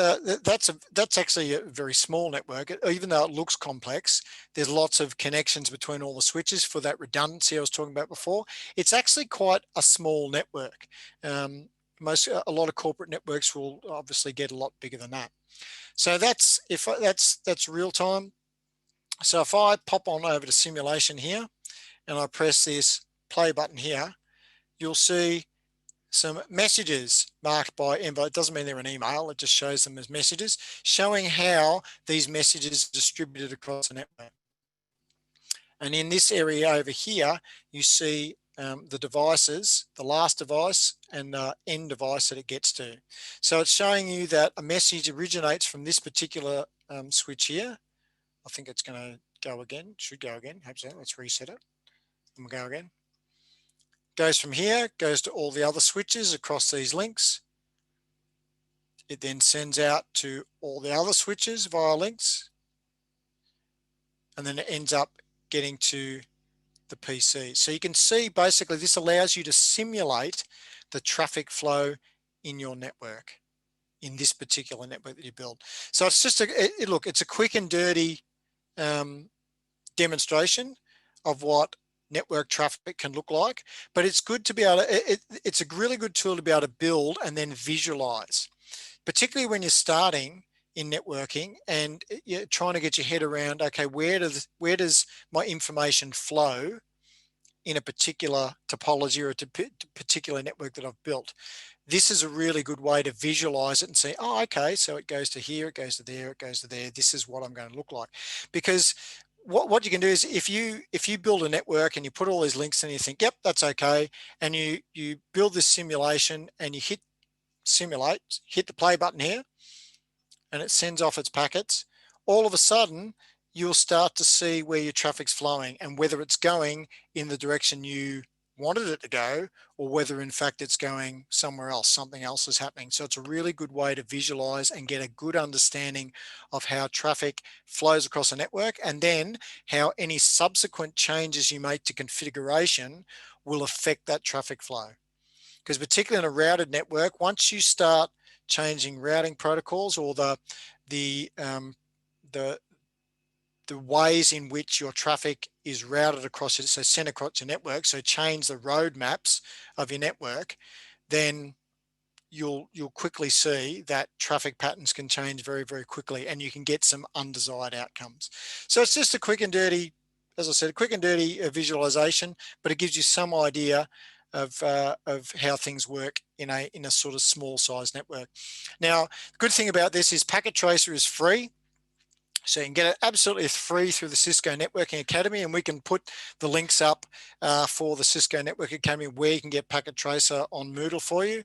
Speaker 2: actually a very small network. Even though it looks complex, there's lots of connections between all the switches for that redundancy I was talking about before. It's actually quite a small network. A lot of corporate networks will obviously get a lot bigger than that. So that's real time. So if I pop on over to simulation here and I press this play button here, you'll see some messages marked by envelope. It doesn't mean they're an email, it just shows them as messages, showing how these messages are distributed across the network. And in this area over here, you see the devices, the last device and the end device that it gets to. So it's showing you that a message originates from this particular switch here. I think it's going to go again, should go again, hope so. Let's reset it and we'll go again. Goes from here, goes to all the other switches across these links. It then sends out to all the other switches via links. And then it ends up getting to the PC. So you can see basically this allows you to simulate the traffic flow in your network, in this particular network that you build. So it's just look, it's a quick and dirty demonstration of what network traffic can look like, but it's good to be able to, it's a really good tool to be able to build and then visualize, particularly when you're starting in networking and you're trying to get your head around, okay, where does my information flow in a particular topology or a particular network that I've built. This is a really good way to visualize it and say, oh, okay, so it goes to here, it goes to there, it goes to there. This is what I'm going to look like. Because what you can do is if you build a network and you put all these links and you think, yep, that's okay, and you build this simulation and you hit simulate, hit the play button here, and it sends off its packets, all of a sudden you'll start to see where your traffic's flowing and whether it's going in the direction you wanted it to go, or whether in fact it's going somewhere else, something else is happening. So it's a really good way to visualize and get a good understanding of how traffic flows across a network, and then how any subsequent changes you make to configuration will affect that traffic flow. Because particularly in a routed network, once you start changing routing protocols or the ways in which your traffic is routed across it, so sent across your network, so change the roadmaps of your network, then you'll quickly see that traffic patterns can change very, very quickly, and you can get some undesired outcomes. So it's just a quick and dirty, as I said, a quick and dirty visualization, but it gives you some idea of how things work in a sort of small size network. Now, the good thing about this is Packet Tracer is free. So you can get it absolutely free through the Cisco Networking Academy, and we can put the links up for the Cisco Network Academy where you can get Packet Tracer on Moodle for you.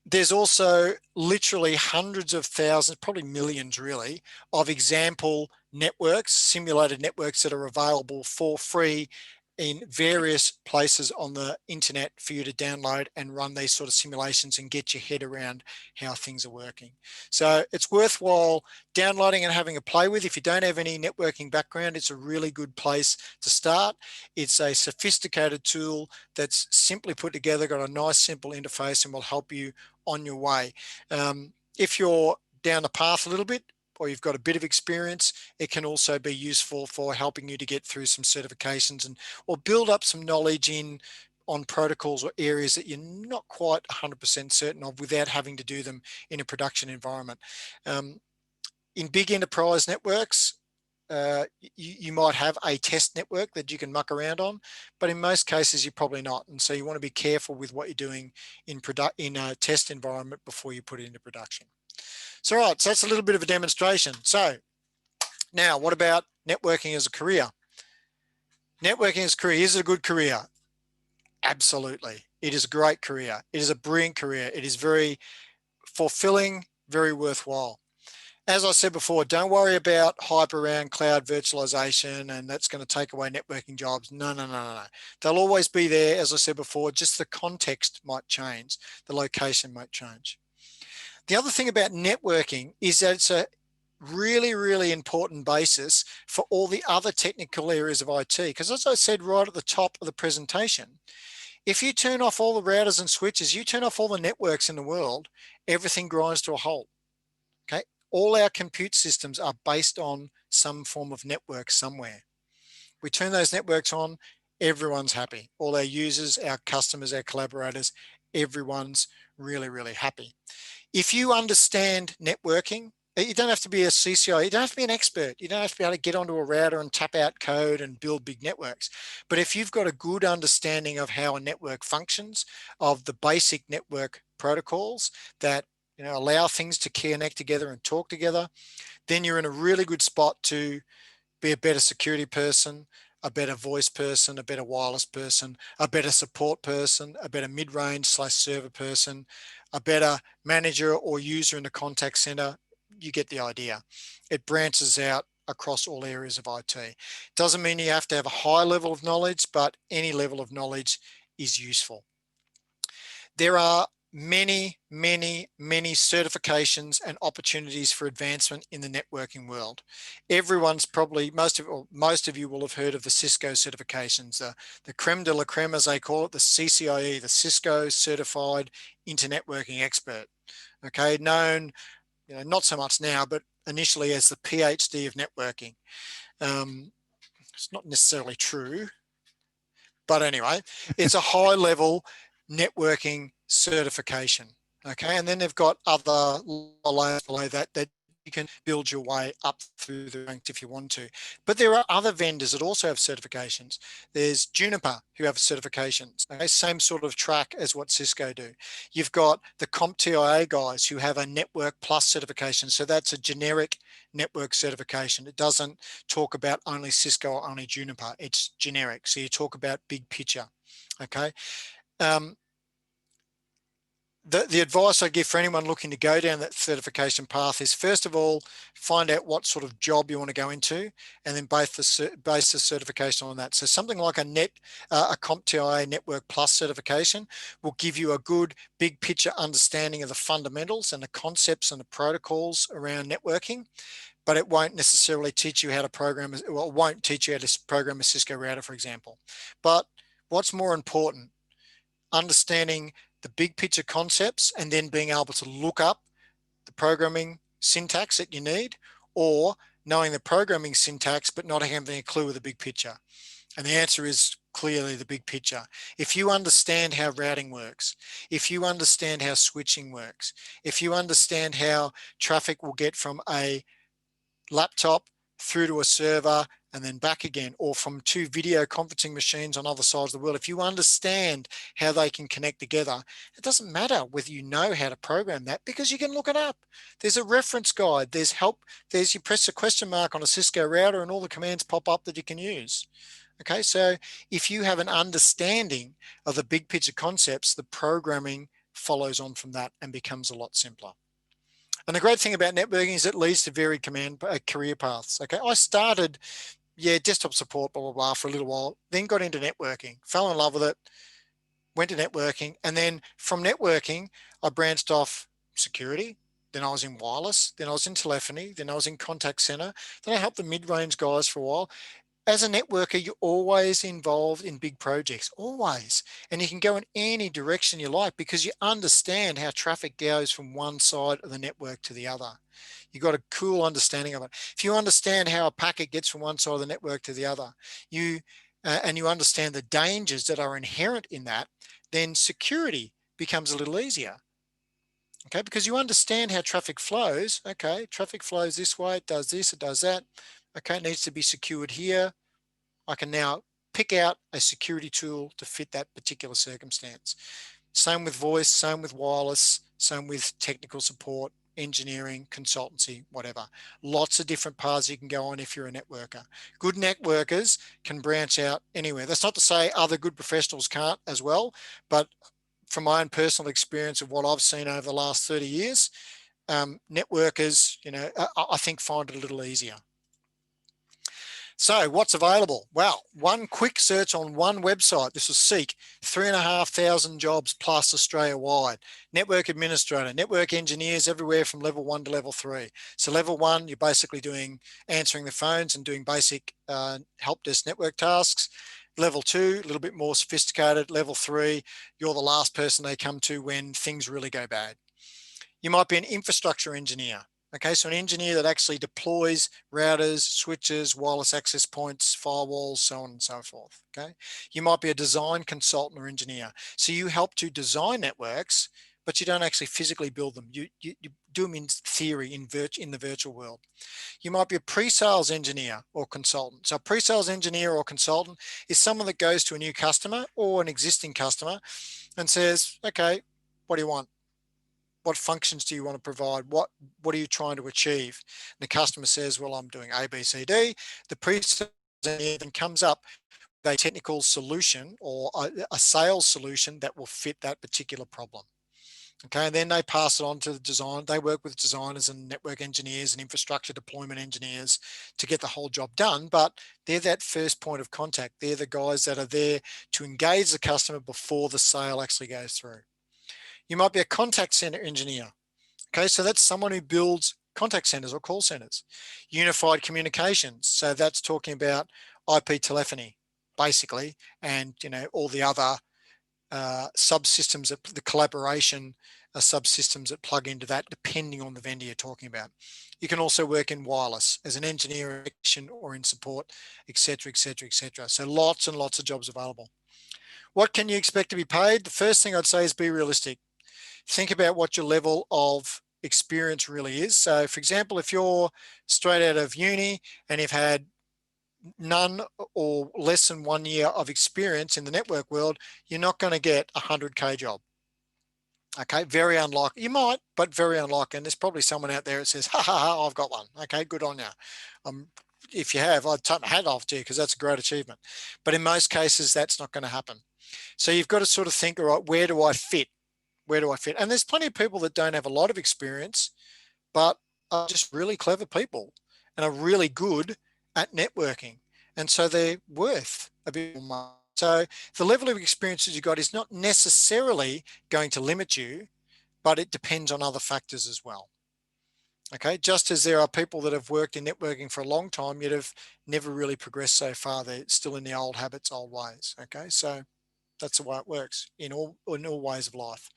Speaker 2: There's also literally hundreds of thousands, probably millions really, of example networks, simulated networks that are available for free in various places on the internet for you to download and run these sort of simulations and get your head around how things are working. So it's worthwhile downloading and having a play with. If you don't have any networking background, it's a really good place to start. It's a sophisticated tool that's simply put together, got a nice simple interface, and will help you on your way. If you're down the path a little bit, or you've got a bit of experience, it can also be useful for helping you to get through some certifications and or build up some knowledge on protocols or areas that you're not quite 100% certain of without having to do them in a production environment. In big enterprise networks, you might have a test network that you can muck around on, but in most cases you're probably not, and so you want to be careful with what you're doing in a test environment before you put it into production. So all right, so that's a little bit of a demonstration. So now what about networking as a career? Networking as a career, is it a good career? Absolutely. It is a great career. It is a brilliant career. It is very fulfilling, very worthwhile. As I said before, don't worry about hype around cloud virtualization and that's going to take away networking jobs. No, no, no, no, no. They'll always be there. As I said before, just the context might change. The location might change. The other thing about networking is that it's a really, really important basis for all the other technical areas of IT. Because as I said right at the top of the presentation, if you turn off all the routers and switches, you turn off all the networks in the world, everything grinds to a halt. Okay, all our compute systems are based on some form of network somewhere. We turn those networks on, everyone's happy. All our users, our customers, our collaborators, everyone's really, really happy. If you understand networking, you don't have to be a CCI, you don't have to be an expert, you don't have to be able to get onto a router and tap out code and build big networks. But if you've got a good understanding of how a network functions, of the basic network protocols that allow things to connect together and talk together, then you're in a really good spot to be a better security person, a better voice person, a better wireless person, a better support person, a better mid-range / server person, a better manager or user in the contact center. You get the idea. It branches out across all areas of IT. Doesn't mean you have to have a high level of knowledge, but any level of knowledge is useful. There are many certifications and opportunities for advancement in the networking world. Everyone's probably, most of you will have heard of the CISCO certifications, the creme de la creme, as they call it, the CCIE, the Cisco Certified Internetworking Expert. Okay, known, not so much now, but initially as the PhD of networking. It's not necessarily true, but anyway, it's a high level networking certification. Okay, and then they've got other layers below that you can build your way up through the ranks if you want to. But there are other vendors that also have certifications. There's Juniper, who have certifications, okay, same sort of track as what Cisco do. You've got the CompTIA guys who have a Network Plus certification. So that's a generic network certification. It doesn't talk about only Cisco or only Juniper. It's generic. So you talk about big picture, okay? The advice I give for anyone looking to go down that certification path is, first of all, find out what sort of job you want to go into, and then base the certification on that. So something like a CompTIA Network Plus certification will give you a good big picture understanding of the fundamentals and the concepts and the protocols around networking, but it won't necessarily teach you how to program, well, it won't teach you how to program a Cisco router, for example. But what's more important, understanding the big picture concepts and then being able to look up the programming syntax that you need, or knowing the programming syntax but not having a clue of the big picture. And the answer is clearly the big picture. If you understand how routing works, if you understand how switching works, if you understand how traffic will get from a laptop through to a server and then back again, or from two video conferencing machines on other sides of the world, if you understand how they can connect together, it doesn't matter whether you know how to program that, because you can look it up. There's a reference guide, there's help, you press a question mark on a Cisco router and all the commands pop up that you can use. Okay, so if you have an understanding of the big picture concepts, the programming follows on from that and becomes a lot simpler. And the great thing about networking is it leads to varied career paths. Okay, I started, desktop support, blah, blah, blah, for a little while, then got into networking, fell in love with it, went to networking. And then from networking, I branched off security. Then I was in wireless. Then I was in telephony. Then I was in contact center. Then I helped the mid-range guys for a while. As a networker, you're always involved in big projects, always. And you can go in any direction you like because you understand how traffic goes from one side of the network to the other. You've got a cool understanding of it. If you understand how a packet gets from one side of the network to the other, and you understand the dangers that are inherent in that, then security becomes a little easier. Okay, because you understand how traffic flows. Okay, traffic flows this way, it does this, it does that. Okay, it needs to be secured here. I can now pick out a security tool to fit that particular circumstance. Same with voice, same with wireless, same with technical support, engineering, consultancy, whatever. Lots of different paths you can go on if you're a networker. Good networkers can branch out anywhere. That's not to say other good professionals can't as well, but from my own personal experience of what I've seen over the last 30 years, networkers, I think find it a little easier. So what's available? Well, one quick search on one website. This was Seek, 3,500 jobs plus Australia-wide. Network administrator, network engineers everywhere from level 1 to level 3. So level 1, you're basically answering the phones and doing basic help desk network tasks. Level 2, a little bit more sophisticated. Level 3, you're the last person they come to when things really go bad. You might be an infrastructure engineer. Okay, so an engineer that actually deploys routers, switches, wireless access points, firewalls, so on and so forth. Okay, you might be a design consultant or engineer. So you help to design networks, but you don't actually physically build them. You do them in theory, in the virtual world. You might be a pre-sales engineer or consultant. So a pre-sales engineer or consultant is someone that goes to a new customer or an existing customer and says, okay, what do you want? What functions do you want to provide? What are you trying to achieve? And the customer says, well, I'm doing A, B, C, D. The pre-sales engineer then comes up with a technical solution or a sales solution that will fit that particular problem. Okay, and then they pass it on to the design. They work with designers and network engineers and infrastructure deployment engineers to get the whole job done. But they're that first point of contact. They're the guys that are there to engage the customer before the sale actually goes through. You might be a contact center engineer. Okay, so that's someone who builds contact centers or call centers. Unified communications, so that's talking about IP telephony, basically, and all the other subsystems, that the collaboration subsystems that plug into that, depending on the vendor you're talking about. You can also work in wireless as an engineer or in support, etc., etc., etc. So lots and lots of jobs available. What can you expect to be paid? The first thing I'd say is be realistic. Think about what your level of experience really is. So for example, if you're straight out of uni and you've had none or less than 1 year of experience in the network world, you're not going to get a 100K job. Okay, very unlikely. You might, but very unlikely. And there's probably someone out there that says, ha ha ha, I've got one. Okay, good on you. If you have, I'd take my hat off to you because that's a great achievement. But in most cases, that's not going to happen. So you've got to sort of think, all right, where do I fit? Where do I fit? And there's plenty of people that don't have a lot of experience, but are just really clever people and are really good at networking. And so they're worth a bit more money. So the level of experiences you got is not necessarily going to limit you, but it depends on other factors as well. Okay, just as there are people that have worked in networking for a long time, yet have never really progressed so far. They're still in the old habits, old ways. Okay, so that's the way it works in all ways of life.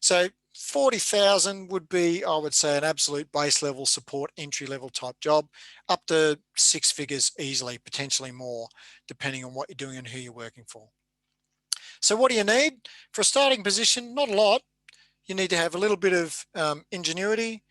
Speaker 2: So 40,000 would be, I would say, an absolute base level support, entry level type job, up to 6 figures easily, potentially more, depending on what you're doing and who you're working for. So what do you need for a starting position? Not a lot. You need to have a little bit of ingenuity,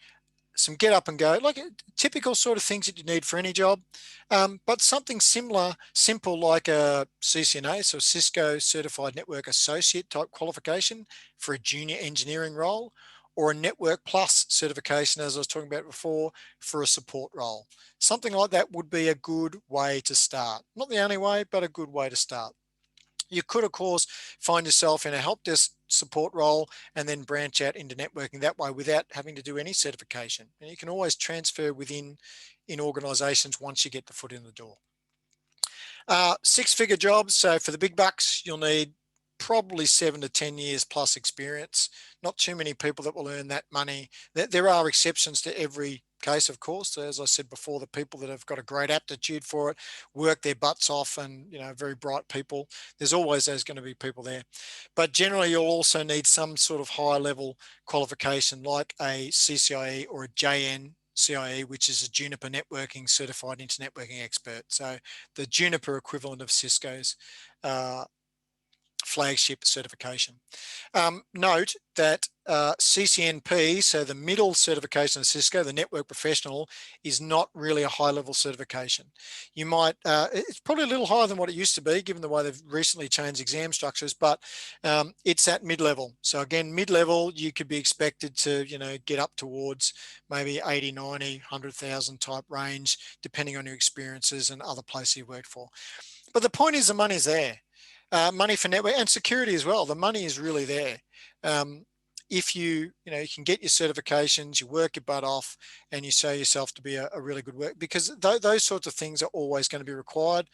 Speaker 2: some get up and go, like typical sort of things that you need for any job, but something simple like a CCNA, so Cisco Certified Network Associate type qualification for a junior engineering role, or a Network Plus certification, as I was talking about before, for a support role. Something like that would be a good way to start. Not the only way, but a good way to start. You could, of course, find yourself in a help desk support role and then branch out into networking that way without having to do any certification. And you can always transfer within in organizations once you get the foot in the door. 6-figure jobs. So for the big bucks, you'll need probably 7 to 10 years plus experience. Not too many people that will earn that money. There are exceptions to every case, of course. So as I said before, the people that have got a great aptitude for it, work their butts off, and very bright people, there's always going to be people there. But generally, you'll also need some sort of higher level qualification like a CCIE or a JNCIE, which is a Juniper Networking Certified Internet Networking Expert. So the Juniper equivalent of Cisco's flagship certification. Note that CCNP, so the middle certification of Cisco, the network professional, is not really a high-level certification. You might, it's probably a little higher than what it used to be, given the way they've recently changed exam structures, but it's at mid-level. So again, mid-level, you could be expected to, get up towards maybe 80, 90, 100,000 type range, depending on your experiences and other places you've worked for. But the point is the money's there. Money for network and security as well. The money is really there. If you can get your certifications, you work your butt off, and you show yourself to be a really good work, because those sorts of things are always going to be required.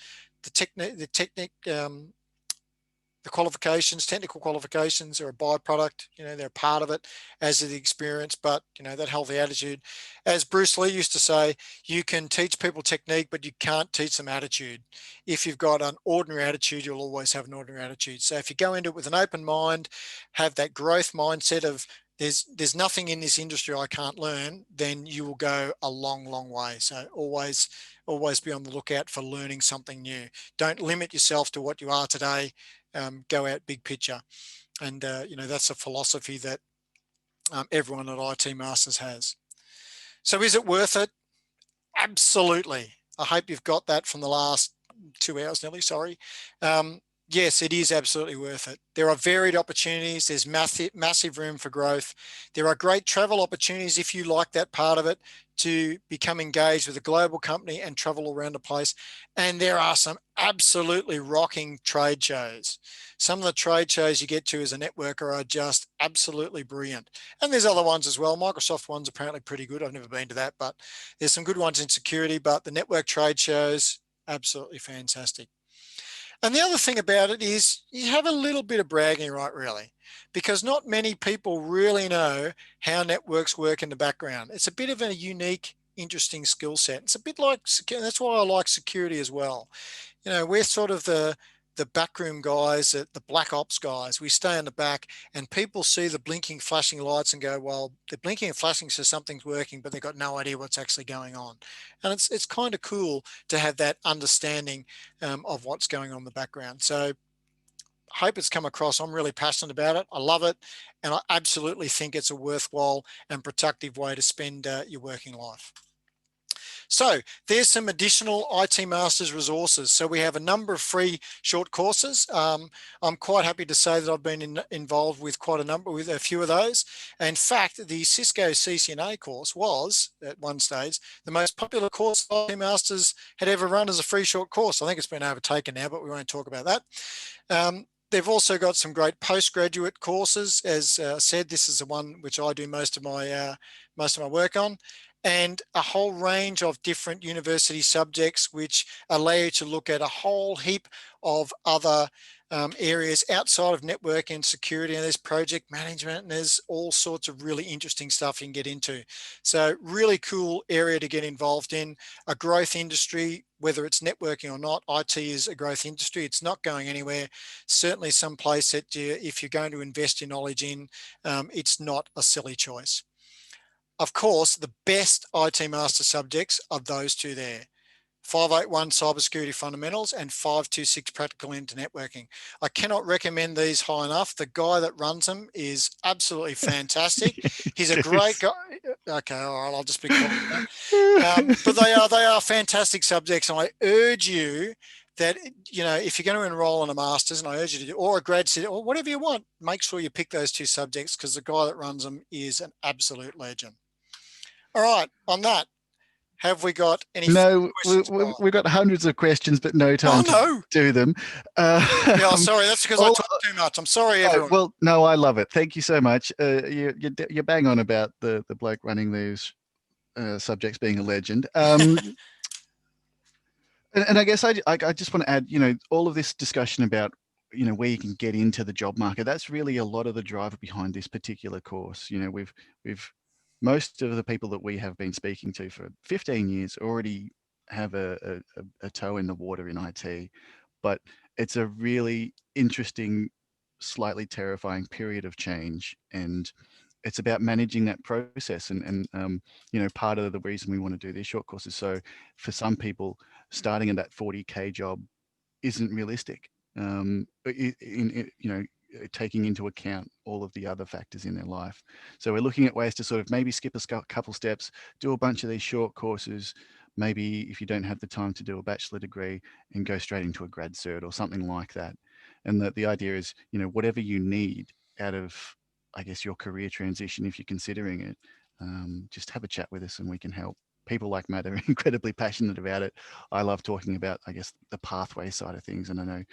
Speaker 2: The qualifications, technical qualifications, are a byproduct. They're a part of it, as is the experience. But that healthy attitude, as Bruce Lee used to say, you can teach people technique, but you can't teach them attitude. If you've got an ordinary attitude, you'll always have an ordinary attitude. So if you go into it with an open mind, have that growth mindset of there's nothing in this industry I can't learn, then you will go a long, long way. So always be on the lookout for learning something new. Don't limit yourself to what you are today. Go out big picture. And, that's a philosophy that everyone at IT Masters has. So is it worth it? Absolutely. I hope you've got that from the last 2 hours nearly, sorry. Yes, it is absolutely worth it. There are varied opportunities. There's massive room for growth. There are great travel opportunities if you like that part of it, to become engaged with a global company and travel around the place. And there are some absolutely rocking trade shows. Some of the trade shows you get to as a networker are just absolutely brilliant. And there's other ones as well. Microsoft one's apparently pretty good. I've never been to that, but there's some good ones in security. But the network trade shows, absolutely fantastic. And the other thing about it is you have a little bit of bragging right, really, because not many people really know how networks work in the background. It's a bit of a unique, interesting skill set. It's a bit like, that's why I like security as well. You know, we're sort of the backroom guys, the black ops guys. We stay in the back, and people see the blinking, flashing lights and go, well, they're blinking and flashing, so something's working, but they've got no idea what's actually going on. And it's kind of cool to have that understanding of what's going on in the background. So hope it's come across. I'm really passionate about it. I love it. And I absolutely think it's a worthwhile and productive way to spend your working life. So there's some additional IT Masters resources. So we have a number of free short courses. I'm quite happy to say that I've been involved with with a few of those. In fact, the Cisco CCNA course was, at one stage, the most popular course IT Masters had ever run as a free short course. I think it's been overtaken now, but we won't talk about that. They've also got some great postgraduate courses. As said, this is the one which I do most of my work on, and a whole range of different university subjects which allow you to look at a whole heap of other areas outside of network and security. And there's project management, and there's all sorts of really interesting stuff you can get into. So really cool area to get involved in. A growth industry, whether it's networking or not. IT is a growth industry. It's not going anywhere. Certainly some place that if you're going to invest your knowledge in, it's not a silly choice. Of course, the best IT master subjects are those two there. 581 Cybersecurity Fundamentals and 526 Practical into Networking. I cannot recommend these high enough. The guy that runs them is absolutely fantastic. He's a great guy. Okay, all right, I'll just be quiet. But they are fantastic subjects, and I urge you that, you know, if you're going to enroll in a master's, and I urge you to do, or a grad student, or whatever you want, make sure you pick those two subjects, because the guy that runs them is an absolute legend. All right, on that, have we got any questions?
Speaker 1: We've got hundreds of questions, but no time to do them.
Speaker 2: Yeah, sorry, that's because I talk too much. I'm sorry, everyone.
Speaker 1: Well, no, I love it. Thank you so much. You're bang on about the bloke running these subjects being a legend. And I guess I just want to add, you know, all of this discussion about, you know, where you can get into the job market. That's really a lot of the driver behind this particular course. You know, we've most of the people that we have been speaking to for 15 years already have a toe in the water in IT, but it's a really interesting, slightly terrifying period of change, and it's about managing that process. And you know, part of the reason we want to do these short courses, so for some people, starting in that 40K job isn't realistic. You know, taking into account all of the other factors in their life. So we're looking at ways to sort of maybe skip a couple steps, do a bunch of these short courses, maybe if you don't have the time to do a bachelor degree, and go straight into a grad cert or something like that. And the idea is, you know, whatever you need out of, I guess, your career transition, if you're considering it, just have a chat with us and we can help. People like Matt are incredibly passionate about it. I love talking about, I guess, the pathway side of things, and I know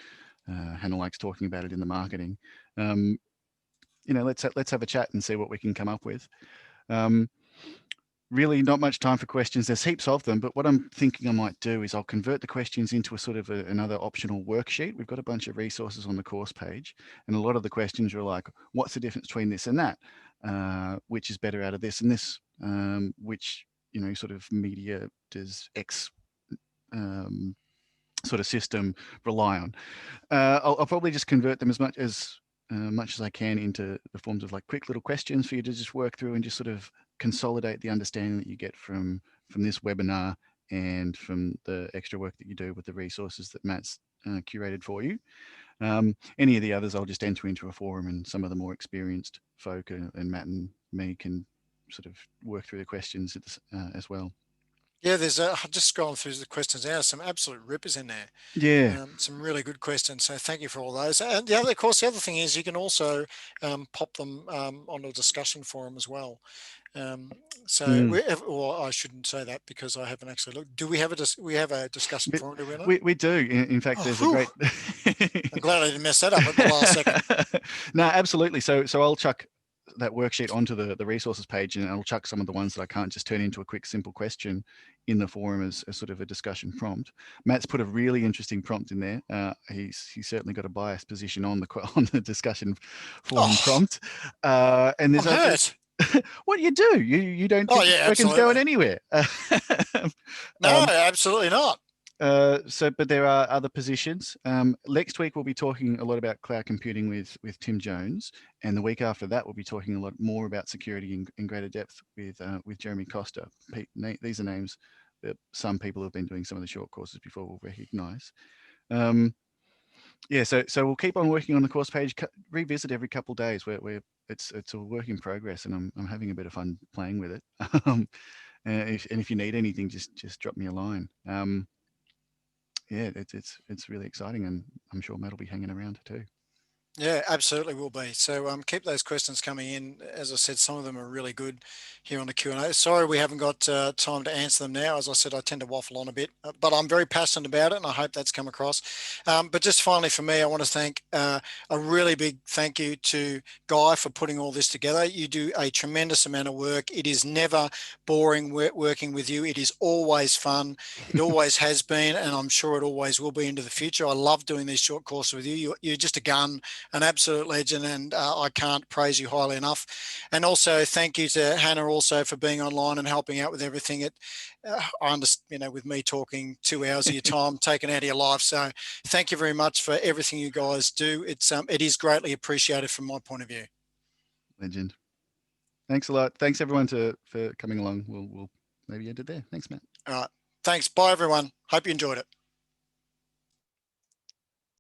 Speaker 1: Hannah likes talking about it in the marketing. You know, let's have a chat and see what we can come up with. Really not much time for questions. There's heaps of them, but what I'm thinking I might do is I'll convert the questions into a sort of another optional worksheet. We've got a bunch of resources on the course page, and a lot of the questions are like, what's the difference between this and that? Which is better out of this and this? Which, you know, sort of media does X sort of system rely on? I'll probably just convert them as much as I can into the forms of like quick little questions for you to just work through and just sort of consolidate the understanding that you get from this webinar and from the extra work that you do with the resources that Matt's curated for you. Any of the others I'll just enter into a forum, and some of the more experienced folk and Matt and me can sort of work through the questions as well.
Speaker 2: Yeah, there's I've just scrolling through the questions now, some absolute rippers in there.
Speaker 1: Yeah.
Speaker 2: Some really good questions. So thank you for all those. And of course, the other thing is you can also pop them onto a discussion forum as well. Or I shouldn't say that because I haven't actually looked. Do we have a discussion forum? Do we not?
Speaker 1: We do. In fact, there's a great.
Speaker 2: I'm glad I didn't mess that up at the last second.
Speaker 1: No, absolutely. So I'll chuck that worksheet onto the resources page, and I'll chuck some of the ones that I can't just turn into a quick, simple question in the forum as sort of a discussion prompt. Matt's put a really interesting prompt in there. He's certainly got a biased position on the discussion forum prompt. And there's
Speaker 2: I'm hurt.
Speaker 1: what you do? You don't think
Speaker 2: Yeah,
Speaker 1: tokens going
Speaker 2: absolutely.
Speaker 1: anywhere?
Speaker 2: No, absolutely not.
Speaker 1: But there are other positions. Next week we'll be talking a lot about cloud computing with Tim Jones, and the week after that we'll be talking a lot more about security in greater depth with Jeremy Costa. These are names that some people who've been doing some of the short courses before will recognise. Yeah, so we'll keep on working on the course page. Revisit every couple of days. Where it's a work in progress, and I'm having a bit of fun playing with it. And if you need anything, just drop me a line. Yeah, it's really exciting, and I'm sure Matt will be hanging around too.
Speaker 2: Yeah, absolutely will be. So keep those questions coming in. As I said, some of them are really good here on the Q&A. Sorry we haven't got time to answer them now. As I said, I tend to waffle on a bit, but I'm very passionate about it, and I hope that's come across. But just finally for me, I want to thank a really big thank you to Guy for putting all this together. You do a tremendous amount of work. It is never boring working with you. It is always fun. It always has been, and I'm sure it always will be into the future. I love doing these short courses with you. You're just a gun, an absolute legend, and I can't praise you highly enough. And also thank you to Hannah also for being online and helping out with everything. I understand, with me talking 2 hours of your time taken out of your life. So thank you very much for everything you guys do. It is greatly appreciated from my point of view.
Speaker 1: Legend. Thanks a lot. Thanks everyone for coming along. We'll maybe end it there. Thanks, Matt.
Speaker 2: All right. Thanks. Bye, everyone. Hope you enjoyed it.